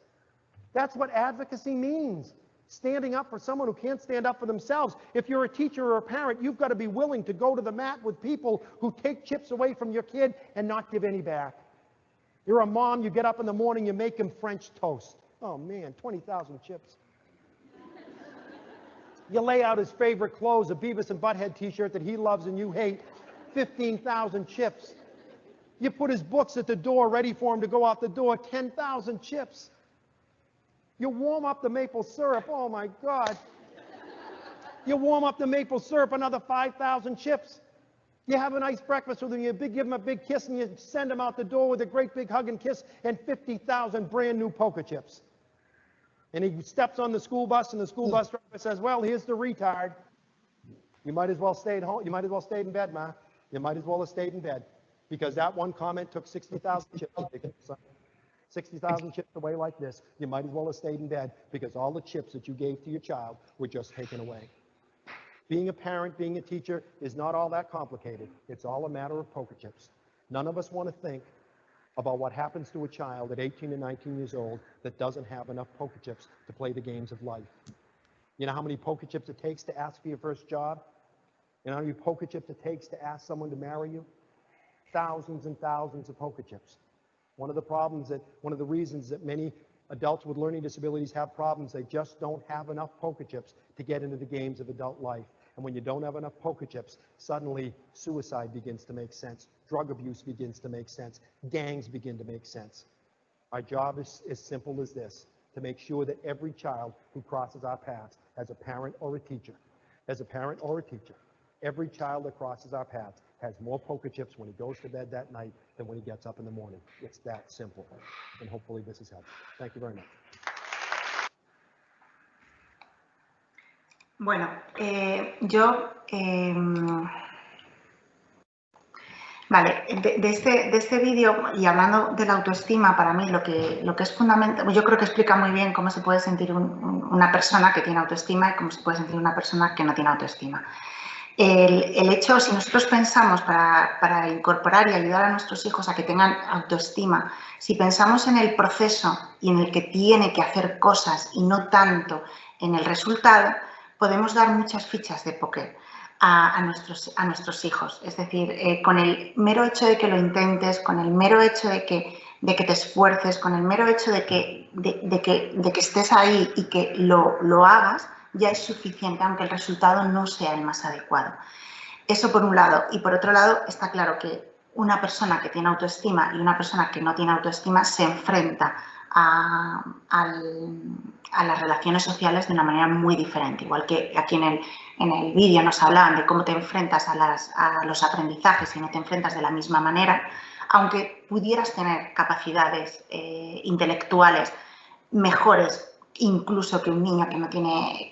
That's what advocacy means. Standing up for someone who can't stand up for themselves. If you're a teacher or a parent, you've got to be willing to go to the mat with people who take chips away from your kid and not give any back. You're a mom, you get up in the morning, you make him French toast. Oh man, 20,000 chips. You lay out his favorite clothes, a Beavis and Butthead t-shirt that he loves and you hate, 15,000 chips. You put his books at the door ready for him to go out the door, 10,000 chips. You warm up the maple syrup, oh my God. You warm up the maple syrup, another 5,000 chips. You have a nice breakfast with him, you give him a big kiss, and you send him out the door with a great big hug and kiss and 50,000 brand new poker chips. And he steps on the school bus, and the school bus driver says, well, here's the retard. You might as well stay at home. You might as well stay in bed, Ma. You might as well have stayed in bed. Because that one comment took 60,000 chips. 60,000 chips away like this. You might as well have stayed in bed because all the chips that you gave to your child were just taken away. Being a parent, being a teacher is not all that complicated. It's all a matter of poker chips. None of us want to think about what happens to a child at 18 and 19 years old that doesn't have enough poker chips to play the games of life. You know how many poker chips it takes to ask for your first job? You know how many poker chips it takes to ask someone to marry you? Thousands and thousands of poker chips. One of the reasons that many adults with learning disabilities have problems, they just don't have enough poker chips to get into the games of adult life. And when you don't have enough poker chips, suddenly suicide begins to make sense. Drug abuse begins to make sense. Gangs begin to make sense. Our job is as simple as this, to make sure that every child who crosses our paths, as a parent or a teacher, every child that crosses our paths has more poker chips when he goes to bed that night than when he gets up in the morning. It's that simple. And hopefully this has helped. Thank you very much. Bueno, vale, de este vídeo y hablando de la autoestima, para mí lo que es fundamental, yo creo que explica muy bien cómo se puede sentir una persona que tiene autoestima y cómo se puede sentir una persona que no tiene autoestima. El hecho, si nosotros pensamos para incorporar y ayudar a nuestros hijos a que tengan autoestima, si pensamos en el proceso y en el que tiene que hacer cosas y no tanto en el resultado, podemos dar muchas fichas de póker a nuestros hijos. Es decir, con el mero hecho de que lo intentes, con el mero hecho de que te esfuerces, con el mero hecho de que estés ahí y que lo hagas, ya es suficiente, aunque el resultado no sea el más adecuado. Eso por un lado. Y por otro lado, está claro que una persona que tiene autoestima y una persona que no tiene autoestima se enfrenta a las relaciones sociales de una manera muy diferente. Igual que aquí en el vídeo nos hablaban de cómo te enfrentas a los aprendizajes y no te enfrentas de la misma manera, aunque pudieras tener capacidades intelectuales mejores incluso que un niño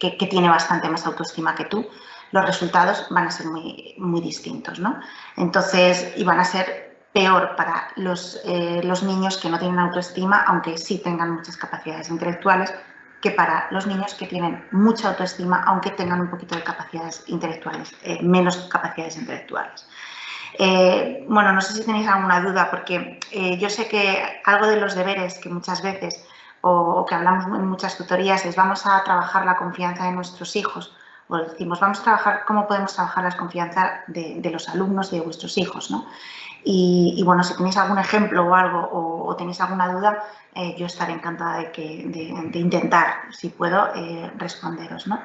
que tiene bastante más autoestima que tú, los resultados van a ser muy distintos, ¿no? Entonces, y van a ser peor para los niños que no tienen autoestima, aunque sí tengan muchas capacidades intelectuales, que para los niños que tienen mucha autoestima, aunque tengan un poquito de capacidades intelectuales, menos capacidades intelectuales. Bueno, no sé si tenéis alguna duda, porque yo sé que algo de los deberes que muchas veces o que hablamos en muchas tutorías es vamos a trabajar la confianza de nuestros hijos, o decimos vamos a trabajar cómo podemos trabajar la confianza de los alumnos de vuestros hijos, ¿no? Y bueno, si tenéis algún ejemplo o algo o tenéis alguna duda, yo estaré encantada de intentar, si puedo, responderos, ¿no?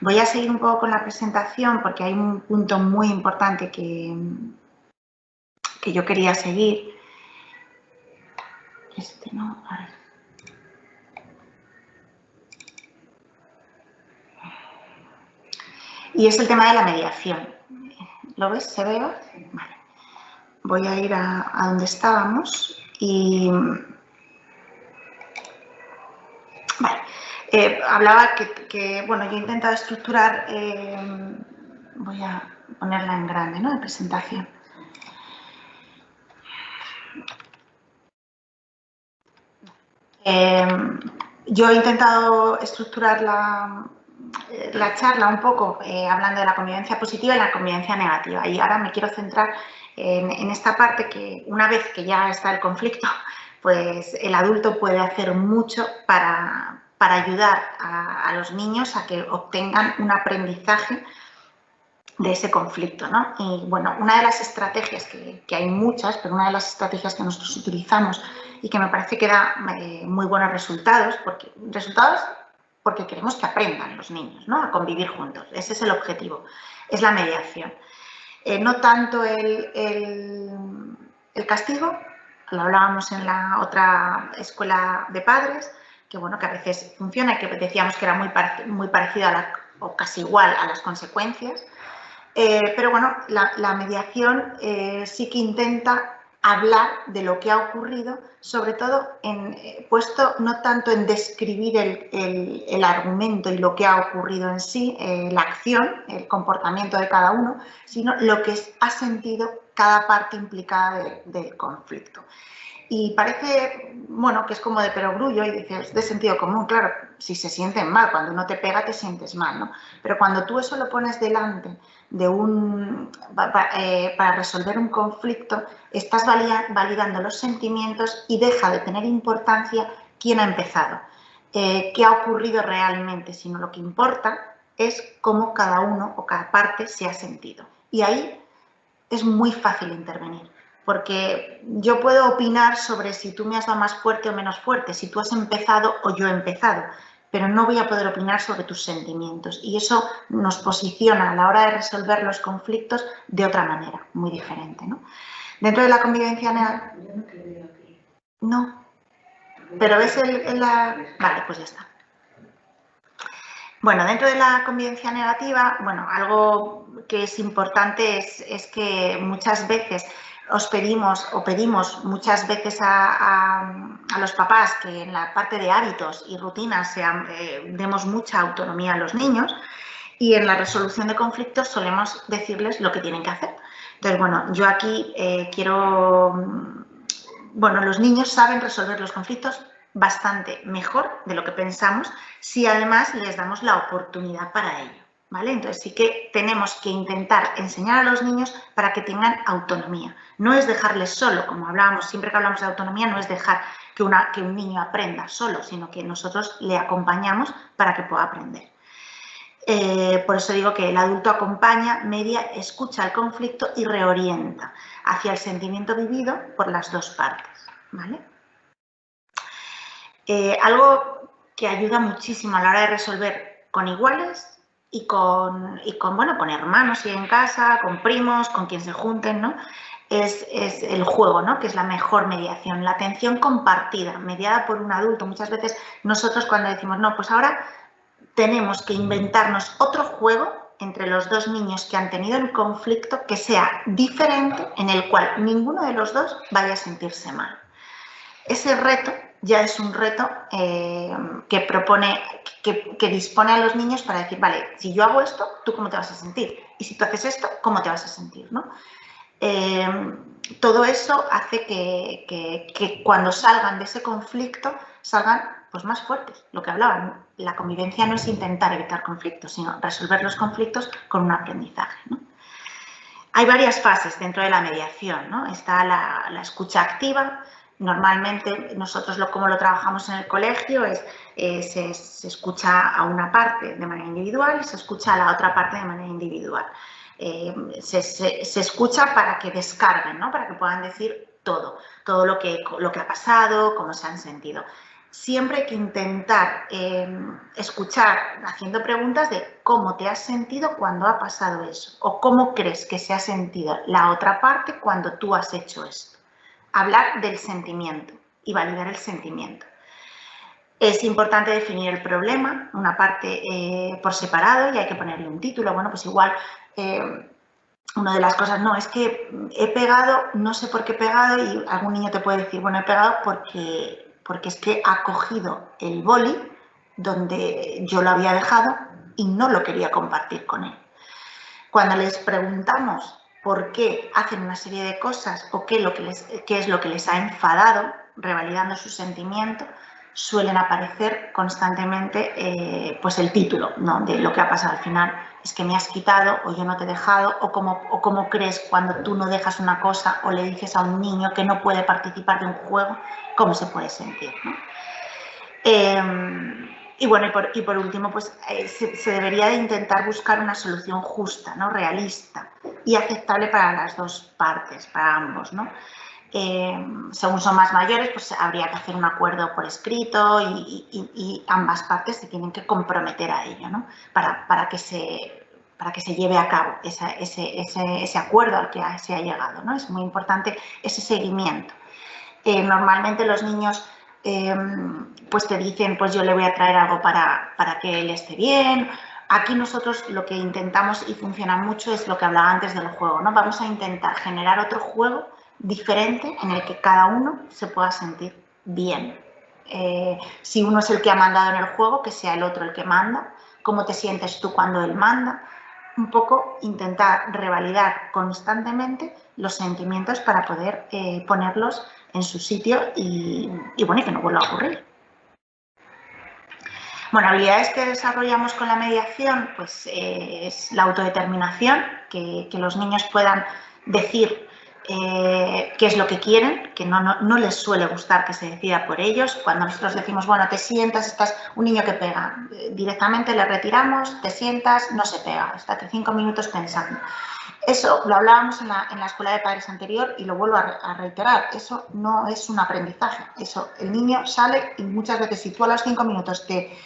Voy a seguir un poco con la presentación porque hay un punto muy importante que yo quería seguir. No, a ver. Y es el tema de la mediación. ¿Lo ves? ¿Se ve? Vale. Voy a ir a donde estábamos y... Vale. Hablaba que, bueno, yo he intentado estructurar... voy a ponerla en grande, ¿no? De presentación. Yo he intentado estructurar la charla un poco hablando de la convivencia positiva y la convivencia negativa, y ahora me quiero centrar en esta parte que una vez que ya está el conflicto, pues el adulto puede hacer mucho para ayudar a los niños a que obtengan un aprendizaje de ese conflicto, ¿no? Y bueno, una de las estrategias, que hay muchas, pero una de las estrategias que nosotros utilizamos y que me parece que da muy buenos resultados, porque resultados porque queremos que aprendan los niños, ¿no? A convivir juntos. Ese es el objetivo, es la mediación. No tanto el castigo, lo hablábamos en la otra escuela de padres, que bueno, que a veces funciona y que decíamos que era muy parecido o casi igual a las consecuencias, pero bueno, la mediación sí que intenta hablar de lo que ha ocurrido, sobre todo puesto no tanto en describir el argumento y lo que ha ocurrido en sí, la acción, el comportamiento de cada uno, sino lo que ha sentido cada parte implicada del conflicto. Y parece, bueno, que es como de perogrullo y dices, de sentido común, claro, si se sienten mal, cuando uno te pega te sientes mal, ¿no? Pero cuando tú eso lo pones delante de para resolver un conflicto, estás validando los sentimientos y deja de tener importancia quién ha empezado, qué ha ocurrido realmente, sino lo que importa es cómo cada uno o cada parte se ha sentido. Y ahí es muy fácil intervenir. Porque yo puedo opinar sobre si tú me has dado más fuerte o menos fuerte, si tú has empezado o yo he empezado, pero no voy a poder opinar sobre tus sentimientos. Y eso nos posiciona a la hora de resolver los conflictos de otra manera, muy diferente, ¿no? Dentro de la convivencia negativa... Yo no te veo aquí. No. Pero ves Vale, pues ya está. Bueno, dentro de la convivencia negativa, bueno, algo que es importante es que muchas veces pedimos muchas veces a los papás que en la parte de hábitos y rutinas demos mucha autonomía a los niños y en la resolución de conflictos solemos decirles lo que tienen que hacer. Entonces, bueno, yo aquí bueno, los niños saben resolver los conflictos bastante mejor de lo que pensamos si además les damos la oportunidad para ello, ¿vale? Entonces sí que tenemos que intentar enseñar a los niños para que tengan autonomía. No es dejarles solo, como hablábamos, siempre que hablamos de autonomía, no es dejar que un niño aprenda solo, sino que nosotros le acompañamos para que pueda aprender. Por eso digo que el adulto acompaña, media, escucha el conflicto y reorienta hacia el sentimiento vivido por las dos partes, ¿vale? Algo que ayuda muchísimo a la hora de resolver con iguales y con hermanos si en casa, con primos, con quien se junten, ¿no? Es el juego, ¿no? Que es la mejor mediación, la atención compartida, mediada por un adulto. Muchas veces nosotros cuando decimos, no, pues ahora tenemos que inventarnos otro juego entre los dos niños que han tenido el conflicto que sea diferente, en el cual ninguno de los dos vaya a sentirse mal. Ese reto ya es un reto que dispone a los niños para decir, vale, si yo hago esto, ¿tú cómo te vas a sentir? Y si tú haces esto, ¿cómo te vas a sentir? ¿No? Todo eso hace que cuando salgan de ese conflicto, salgan pues, más fuertes. Lo que hablaban, la convivencia no es intentar evitar conflictos, sino resolver los conflictos con un aprendizaje, ¿no? Hay varias fases dentro de la mediación, ¿no? Está la escucha activa. Normalmente nosotros como lo trabajamos en el colegio se escucha a una parte de manera individual y se escucha a la otra parte de manera individual. Se escucha para que descarguen, ¿no? Para que puedan decir todo lo que ha pasado, cómo se han sentido. Siempre hay que intentar escuchar haciendo preguntas de cómo te has sentido cuando ha pasado eso o cómo crees que se ha sentido la otra parte cuando tú has hecho esto. Hablar del sentimiento y validar el sentimiento. Es importante definir el problema, una parte por separado y hay que ponerle un título. Bueno, pues igual una de las cosas, no, es que he pegado, no sé por qué he pegado y algún niño te puede decir, bueno, he pegado porque es que ha cogido el boli donde yo lo había dejado y no lo quería compartir con él. Cuando les preguntamos por qué hacen una serie de cosas o qué es lo que les ha enfadado, revalidando su sentimiento, suelen aparecer constantemente pues el título, ¿no? De lo que ha pasado al final. Es que me has quitado o yo no te he dejado o cómo crees cuando tú no dejas una cosa o le dices a un niño que no puede participar de un juego, cómo se puede sentir, ¿no? Y bueno, y por último, pues se debería de intentar buscar una solución justa, ¿no? Realista y aceptable para las dos partes, para ambos, ¿no? según son más mayores, pues habría que hacer un acuerdo por escrito y ambas partes se tienen que comprometer a ello, ¿no? Para que se lleve a cabo ese acuerdo al que se ha llegado, ¿no? Es muy importante ese seguimiento. Normalmente los niños pues te dicen, pues yo le voy a traer algo para que él esté bien. Aquí nosotros lo que intentamos y funciona mucho es lo que hablaba antes del juego, ¿no? Vamos a intentar generar otro juego diferente en el que cada uno se pueda sentir bien. Si uno es el que ha mandado en el juego, que sea el otro el que manda. ¿Cómo te sientes tú cuando él manda? Un poco intentar revalidar constantemente los sentimientos para poder ponerlos en su sitio y bueno, y que no vuelva a ocurrir. Bueno, habilidades que desarrollamos con la mediación, pues es la autodeterminación, que los niños puedan decir qué es lo que quieren, que no les suele gustar que se decida por ellos. Cuando nosotros decimos, bueno, te sientas, estás un niño que pega, directamente le retiramos, te sientas, no se pega, estate 5 minutos pensando. Eso lo hablábamos en la escuela de padres anterior y lo vuelvo a reiterar, eso no es un aprendizaje, eso el niño sale y muchas veces si tú a los 5 minutos te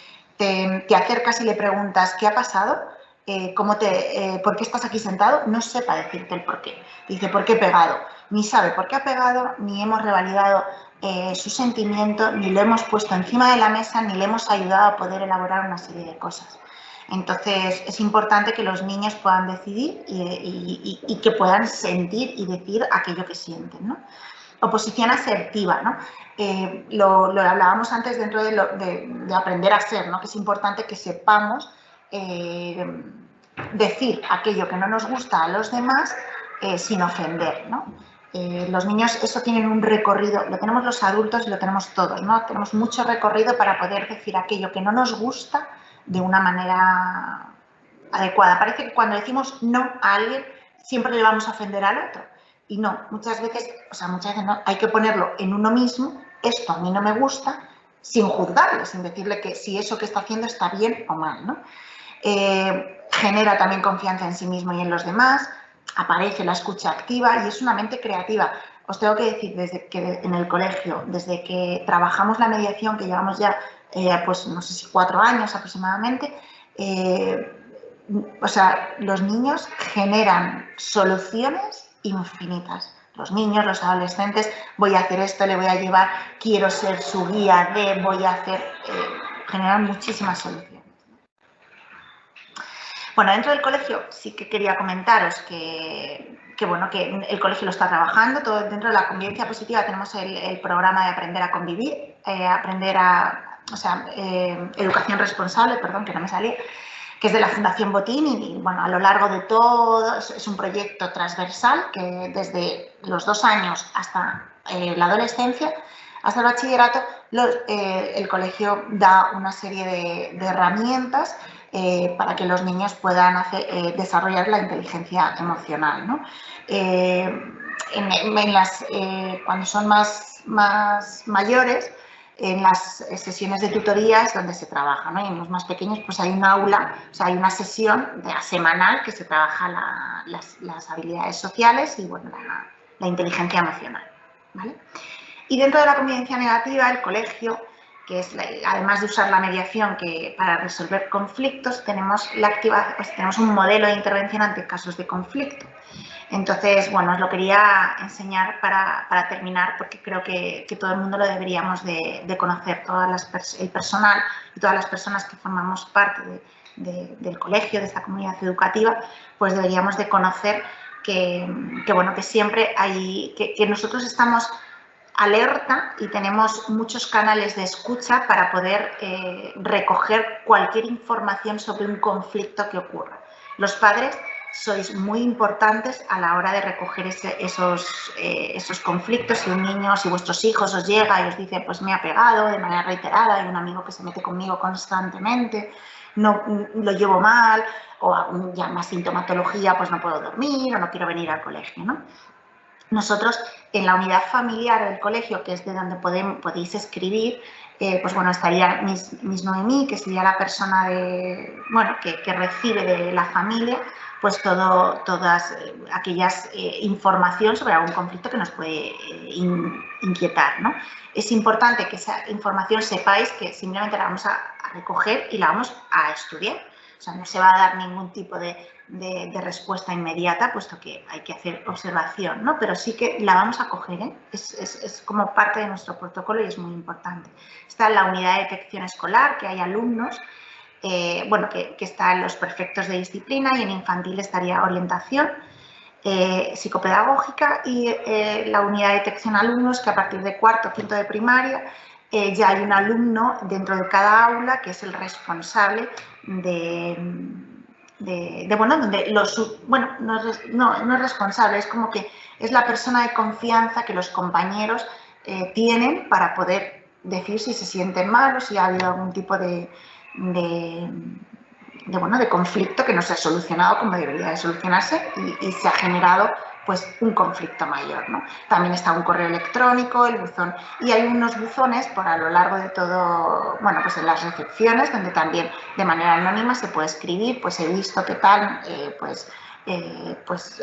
acercas y le preguntas ¿qué ha pasado? ¿Por qué estás aquí sentado? No sepa decirte el por qué. Dice, ¿por qué he pegado? Ni sabe por qué ha pegado, ni hemos revalidado su sentimiento, ni lo hemos puesto encima de la mesa, ni le hemos ayudado a poder elaborar una serie de cosas. Entonces, es importante que los niños puedan decidir y que puedan sentir y decir aquello que sienten, ¿no? Oposición asertiva, ¿no? Lo hablábamos antes dentro de aprender a ser, ¿no? Que es importante que sepamos decir aquello que no nos gusta a los demás sin ofender, ¿no? Los niños eso tienen un recorrido, lo tenemos los adultos y lo tenemos todos, ¿no? Tenemos mucho recorrido para poder decir aquello que no nos gusta de una manera adecuada. Parece que cuando decimos no a alguien siempre le vamos a ofender al otro. Y no, muchas veces no, hay que ponerlo en uno mismo, esto a mí no me gusta, sin juzgarle, sin decirle que si eso que está haciendo está bien o mal, ¿no? Genera también confianza en sí mismo y en los demás, aparece la escucha activa y es una mente creativa. Os tengo que decir, desde que en el colegio, desde que trabajamos la mediación, que llevamos ya, pues no sé si 4 años aproximadamente, los niños generan soluciones infinitas. Los niños, los adolescentes, voy a hacer esto, le voy a llevar, quiero ser su guía de, voy a hacer, generan muchísimas soluciones. Bueno, dentro del colegio sí que quería comentaros que el colegio lo está trabajando. Todo dentro de la convivencia positiva tenemos el programa de aprender a convivir, educación responsable, perdón, que no me salía, que es de la Fundación Botín y bueno, a lo largo de todo es un proyecto transversal que desde los 2 años hasta la adolescencia, hasta el bachillerato, el colegio da una serie de herramientas para que los niños puedan desarrollar la inteligencia emocional, ¿no? Cuando son más mayores, en las sesiones de tutoría es donde se trabaja, ¿no? Y en los más pequeños pues hay un aula, hay una sesión semanal que se trabaja las habilidades sociales y bueno, la inteligencia emocional, ¿vale? Y dentro de la convivencia negativa, el colegio, que es además de usar la mediación para resolver conflictos, tenemos un modelo de intervención ante casos de conflicto. Entonces, bueno, os lo quería enseñar para terminar, porque creo que todo el mundo lo deberíamos de conocer, el personal y todas las personas que formamos parte del colegio, de esta comunidad educativa, pues deberíamos de conocer que siempre que nosotros estamos alerta y tenemos muchos canales de escucha para poder recoger cualquier información sobre un conflicto que ocurra. Los padres sois muy importantes a la hora de recoger esos conflictos. Si un niño, si vuestros hijos os llega y os dice, pues me ha pegado de manera reiterada, hay un amigo que se mete conmigo constantemente, no lo llevo mal, o ya más sintomatología, pues no puedo dormir o no quiero venir al colegio, ¿no? nosotros en la unidad familiar del colegio, que es de donde podéis escribir, pues bueno, estaría Miss Noemí, que sería la persona que recibe de la familia pues todas aquellas información sobre algún conflicto que nos puede inquietar, ¿no? Es importante que esa información sepáis que simplemente la vamos a recoger y la vamos a estudiar. O sea, no se va a dar ningún tipo de respuesta inmediata, puesto que hay que hacer observación, ¿no? Pero sí que la vamos a coger, ¿eh? Es como parte de nuestro protocolo y es muy importante. Está en la unidad de detección escolar, que hay alumnos, que están los prefectos de disciplina, y en infantil estaría orientación psicopedagógica, y la unidad de detección alumnos, que a partir de cuarto o quinto de primaria ya hay un alumno dentro de cada aula que es el responsable no es responsable, es como que es la persona de confianza que los compañeros tienen para poder decir si se sienten mal o si ha habido algún tipo de conflicto que no se ha solucionado como debería de solucionarse y se ha generado pues un conflicto mayor, ¿no? También está un correo electrónico, el buzón, y hay unos buzones por a lo largo de todo, pues en las recepciones, donde también de manera anónima se puede escribir, pues he visto que tal, pues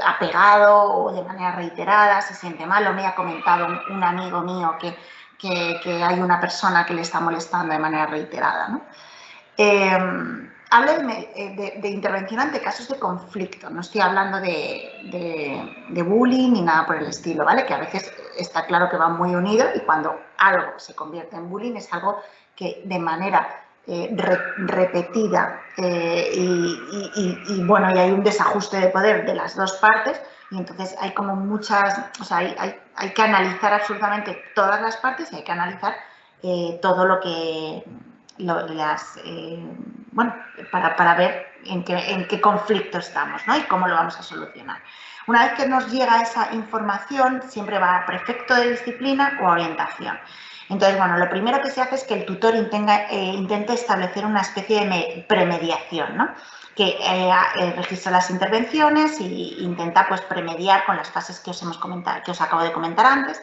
ha pegado o de manera reiterada, se siente mal, o me ha comentado un amigo mío que hay una persona que le está molestando de manera reiterada, ¿no? Hablo de intervención ante casos de conflicto, no estoy hablando de bullying ni nada por el estilo, ¿vale? Que a veces está claro que va muy unido, y cuando algo se convierte en bullying es algo que de manera repetida y hay un desajuste de poder de las dos partes, y entonces hay como muchas, o sea, hay que analizar absolutamente todas las partes y hay que analizar todo lo que para ver en qué conflicto estamos, ¿no? Y cómo lo vamos a solucionar. Una vez que nos llega esa información, siempre va a prefecto de disciplina o a orientación. Entonces, lo primero que se hace es que el tutor intente establecer una especie de premediación, ¿no? Que registra las intervenciones e intenta pues premediar con las fases que os hemos comentado, que os acabo de comentar antes.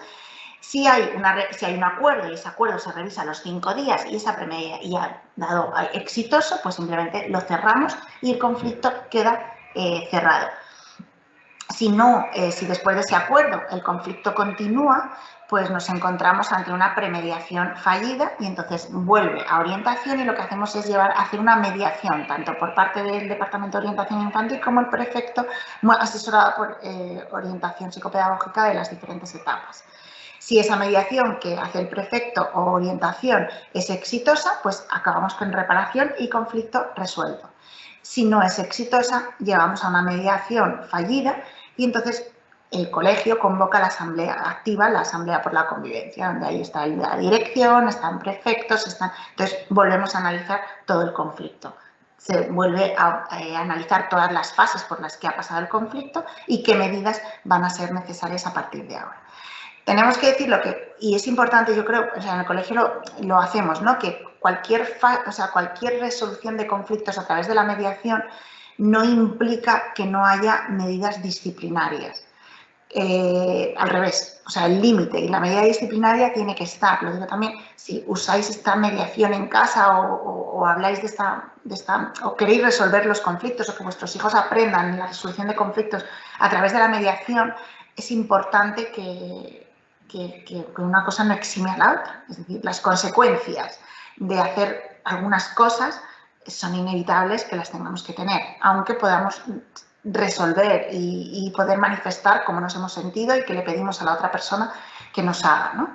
Si hay un acuerdo y ese acuerdo se revisa a los 5 días y esa premedia ha dado exitoso, pues simplemente lo cerramos y el conflicto queda cerrado. Si no, si después de ese acuerdo el conflicto continúa, pues nos encontramos ante una premediación fallida y entonces vuelve a orientación, y lo que hacemos es hacer una mediación tanto por parte del Departamento de Orientación Infantil como el prefecto, asesorado por orientación psicopedagógica de las diferentes etapas. Si esa mediación que hace el prefecto o orientación es exitosa, pues acabamos con reparación y conflicto resuelto. Si no es exitosa, llegamos a una mediación fallida y entonces el colegio convoca la asamblea activa, la asamblea por la convivencia, donde ahí está la dirección, están prefectos, entonces volvemos a analizar todo el conflicto. Se vuelve a analizar todas las fases por las que ha pasado el conflicto y qué medidas van a ser necesarias a partir de ahora. Tenemos que decir y es importante, yo creo, o sea, en el colegio lo hacemos, ¿no? Que cualquier resolución de conflictos a través de la mediación no implica que no haya medidas disciplinarias. Al revés, o sea, el límite y la medida disciplinaria tiene que estar. Lo digo también, si usáis esta mediación en casa o habláis de esta o queréis resolver los conflictos o que vuestros hijos aprendan la resolución de conflictos a través de la mediación, es importante que una cosa no exime a la otra. Es decir, las consecuencias de hacer algunas cosas son inevitables que las tengamos que tener, aunque podamos resolver y poder manifestar cómo nos hemos sentido y que le pedimos a la otra persona que nos haga, ¿no?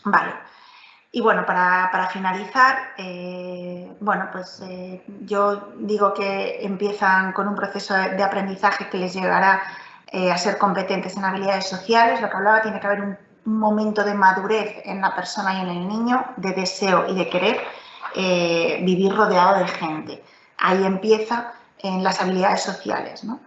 Vale. Y bueno, para finalizar, yo digo que empiezan con un proceso de aprendizaje que les llevará a ser competentes en habilidades sociales. Lo que hablaba, tiene que haber un momento de madurez en la persona y en el niño, de deseo y de querer vivir rodeado de gente. Ahí empieza en las habilidades sociales, ¿no?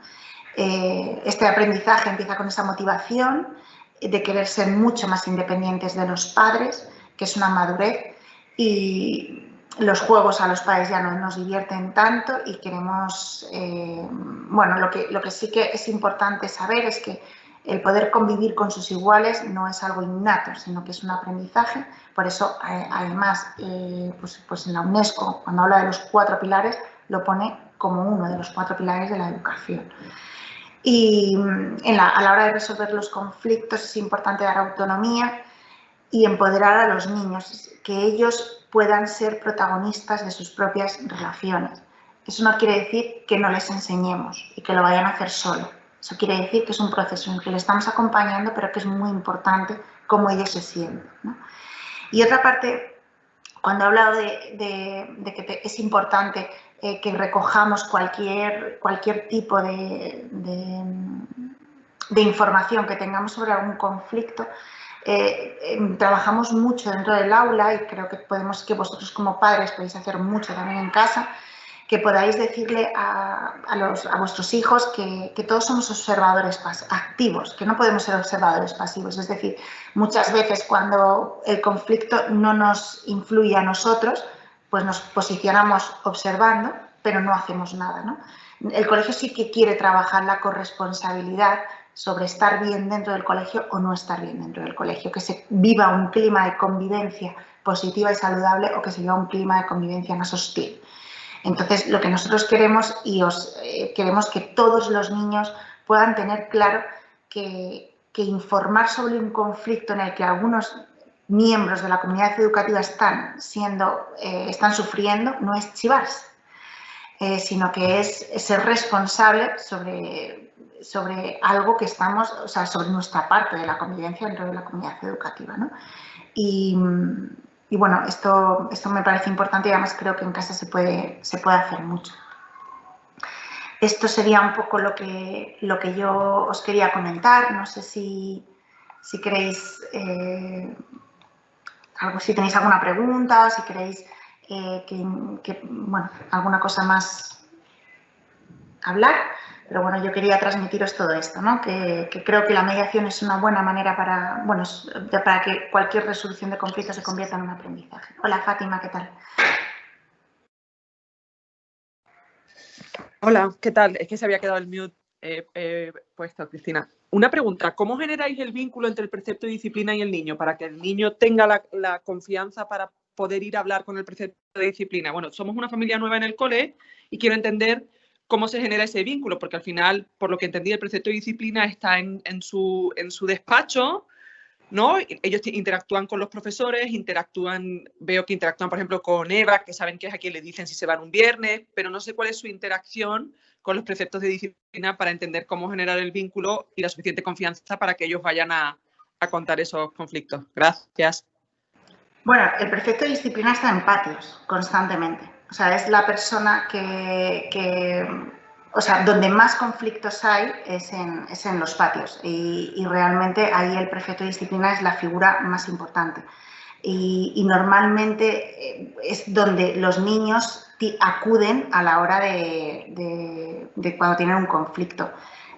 Este aprendizaje empieza con esa motivación de querer ser mucho más independientes de los padres, que es una madurez, y los juegos a los padres ya no nos divierten tanto y queremos, bueno, lo que sí que es importante saber es que el poder convivir con sus iguales no es algo innato, sino que es un aprendizaje. Por eso, además, pues en la UNESCO, cuando habla de los 4 pilares, lo pone como uno de los 4 pilares de la educación. Y a la hora de resolver los conflictos es importante dar autonomía y empoderar a los niños, que ellos puedan ser protagonistas de sus propias relaciones. Eso no quiere decir que no les enseñemos y que lo vayan a hacer solo. Eso quiere decir que es un proceso en el que le estamos acompañando, pero que es muy importante cómo ellos se sienten, ¿no? Y otra parte, cuando he hablado de que es importante que recojamos cualquier tipo de información que tengamos sobre algún conflicto, trabajamos mucho dentro del aula y creo que vosotros como padres podéis hacer mucho también en casa, que podáis decirle a vuestros hijos que todos somos observadores activos, que no podemos ser observadores pasivos. Es decir, muchas veces cuando el conflicto no nos influye a nosotros, pues nos posicionamos observando, pero no hacemos nada, ¿no? El colegio sí que quiere trabajar la corresponsabilidad sobre estar bien dentro del colegio o no estar bien dentro del colegio, que se viva un clima de convivencia positiva y saludable o que se viva un clima de convivencia más hostil. Entonces, lo que nosotros queremos queremos que todos los niños puedan tener claro que informar sobre un conflicto en el que algunos miembros de la comunidad educativa están sufriendo no es chivarse, sino que es ser responsable sobre algo que estamos, o sea, sobre nuestra parte de la convivencia dentro de la comunidad educativa, ¿no? Y bueno, esto me parece importante y además creo que en casa se puede hacer mucho. Esto sería un poco lo que yo os quería comentar. No sé si queréis, si tenéis alguna pregunta, si queréis bueno, alguna cosa más hablar. Pero bueno, yo quería transmitiros todo esto, ¿no? Que creo que la mediación es una buena manera para que cualquier resolución de conflicto se convierta en un aprendizaje. Hola, Fátima, ¿qué tal? Hola, ¿qué tal? Es que se había quedado el mute puesto, Cristina. Una pregunta, ¿cómo generáis el vínculo entre el precepto de disciplina y el niño para que el niño tenga la confianza para poder ir a hablar con el precepto de disciplina? Bueno, somos una familia nueva en el cole y quiero entender cómo se genera ese vínculo, porque al final, por lo que entendí, el precepto de disciplina está en su despacho, ¿no? Ellos interactúan con los profesores, veo que interactúan, por ejemplo, con Eva, que saben que es a quien le dicen si se van un viernes, pero no sé cuál es su interacción con los preceptos de disciplina para entender cómo generar el vínculo y la suficiente confianza para que ellos vayan a contar esos conflictos. Gracias. Bueno, el prefecto de disciplina está en patios constantemente. O sea, es la persona o sea, donde más conflictos hay es en los patios y realmente ahí el prefecto de disciplina es la figura más importante. Y normalmente es donde los niños acuden a la hora de cuando tienen un conflicto.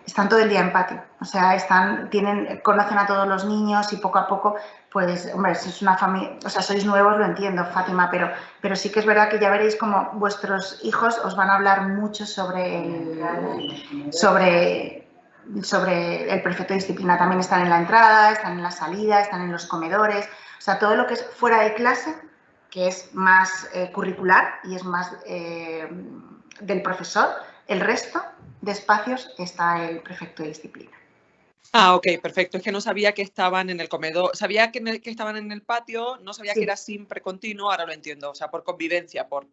Están todo el día en patio, o sea, conocen a todos los niños y poco a poco, pues, hombre, si es una familia, o sea, sois nuevos, lo entiendo, Fátima, pero sí que es verdad que ya veréis como vuestros hijos os van a hablar mucho sobre el prefecto de disciplina. También están en la entrada, están en la salida, están en los comedores, o sea, todo lo que es fuera de clase, que es más curricular y es más del profesor, el resto de espacios está el prefecto de disciplina. Ah, ok, perfecto. Es que no sabía que estaban en el comedor, sabía que estaban en el patio, no sabía que era siempre continuo, ahora lo entiendo, o sea, por convivencia, por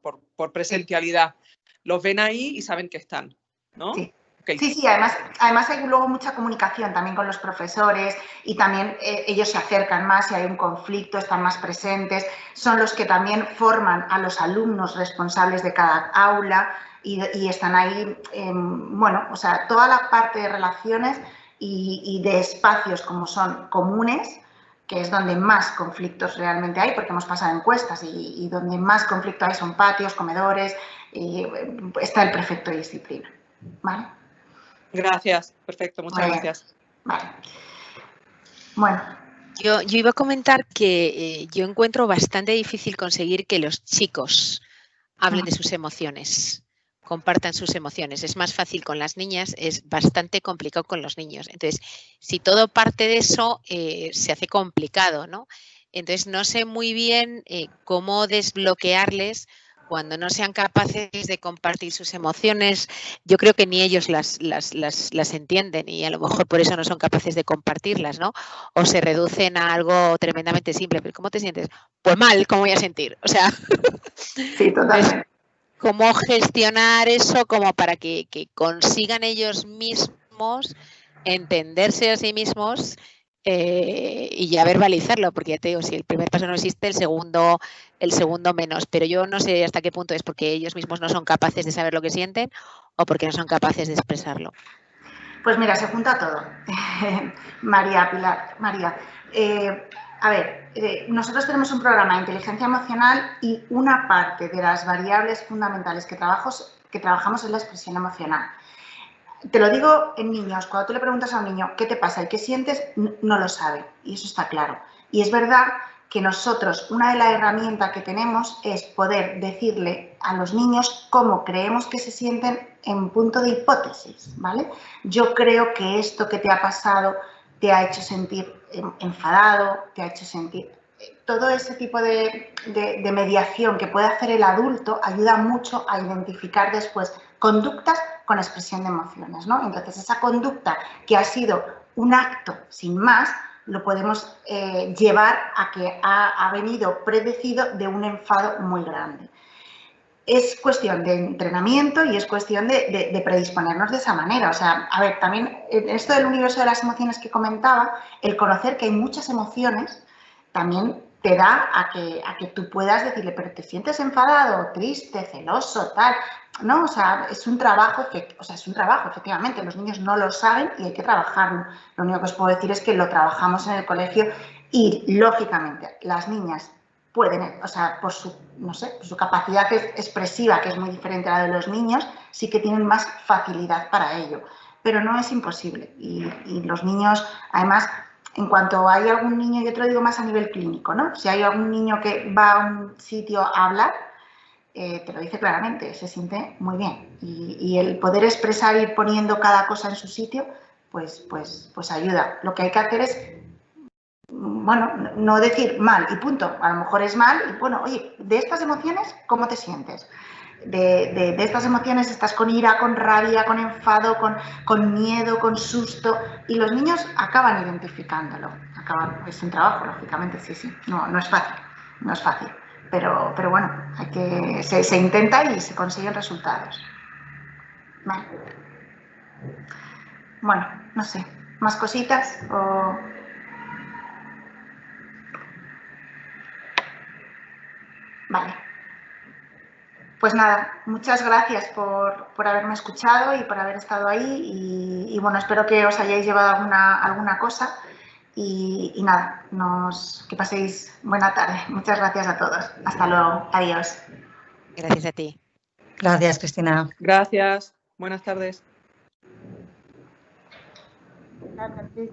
presencialidad. Sí. Los ven ahí y saben que están, ¿no? Sí. Okay. Sí, además hay luego mucha comunicación también con los profesores y también ellos se acercan más si hay un conflicto, están más presentes, son los que también forman a los alumnos responsables de cada aula y están ahí, bueno, o sea, toda la parte de relaciones y de espacios como son comunes, que es donde más conflictos realmente hay, porque hemos pasado encuestas y donde más conflicto hay son patios, comedores, y está el prefecto de disciplina, ¿vale? Gracias, perfecto, muchas gracias. Vale. Bueno, Yo iba a comentar que yo encuentro bastante difícil conseguir que los chicos hablen de sus emociones, compartan sus emociones. Es más fácil con las niñas, es bastante complicado con los niños. Entonces, si todo parte de eso, se hace complicado, ¿no? Entonces, no sé muy bien cómo desbloquearles cuando no sean capaces de compartir sus emociones. Yo creo que ni ellos las entienden y a lo mejor por eso no son capaces de compartirlas, ¿no? O se reducen a algo tremendamente simple. ¿Pero cómo te sientes? Pues mal, ¿cómo voy a sentir? O sea, sí, totalmente. ¿Cómo gestionar eso como para que consigan ellos mismos entenderse a sí mismos y ya verbalizarlo? Porque ya te digo, si el primer paso no existe, el segundo menos. Pero yo no sé hasta qué punto es porque ellos mismos no son capaces de saber lo que sienten o porque no son capaces de expresarlo. Pues mira, se junta todo. María, Pilar, María. A ver, nosotros tenemos un programa de inteligencia emocional y una parte de las variables fundamentales que trabajamos es la expresión emocional. Te lo digo en niños, cuando tú le preguntas a un niño qué te pasa y qué sientes, no lo sabe, y eso está claro. Y es verdad que nosotros, una de las herramientas que tenemos es poder decirle a los niños cómo creemos que se sienten en punto de hipótesis, ¿vale? Yo creo que esto que te ha pasado te ha hecho sentir enfadado, te ha hecho sentir... Todo ese tipo de mediación que puede hacer el adulto ayuda mucho a identificar después conductas con expresión de emociones, ¿no? Entonces, esa conducta que ha sido un acto sin más, lo podemos llevar a que ha venido predecido de un enfado muy grande. Es cuestión de entrenamiento y es cuestión de predisponernos de esa manera. O sea, a ver, también en esto del universo de las emociones que comentaba, el conocer que hay muchas emociones también te da a que tú puedas decirle, pero te sientes enfadado, triste, celoso, tal, ¿no? O sea, es un trabajo, efectivamente, los niños no lo saben y hay que trabajarlo. Lo único que os puedo decir es que lo trabajamos en el colegio y, lógicamente, las niñas pueden, o sea, por su, no sé, por su capacidad expresiva, que es muy diferente a la de los niños, sí que tienen más facilidad para ello. Pero no es imposible. Y los niños, además, en cuanto hay algún niño, yo te lo digo más a nivel clínico, ¿no? Si hay algún niño que va a un sitio a hablar, te lo dice claramente, se siente muy bien. Y el poder expresar, ir poniendo cada cosa en su sitio, pues ayuda. Lo que hay que hacer es, bueno, no decir mal y punto. A lo mejor es mal y, bueno, oye, de estas emociones, ¿cómo te sientes? De estas emociones estás con ira, con rabia, con enfado, con miedo, con susto, y los niños acaban identificándolo. Es un trabajo, lógicamente, sí. No es fácil. Pero bueno, se intenta y se consiguen resultados. Vale. Bueno, no sé, ¿más cositas? Vale. Pues nada, muchas gracias por haberme escuchado y por haber estado ahí y bueno, espero que os hayáis llevado alguna cosa y nada, que paséis buena tarde. Muchas gracias a todos. Hasta luego. Adiós. Gracias a ti. Gracias, Cristina. Gracias. Buenas tardes. Gracias a ti.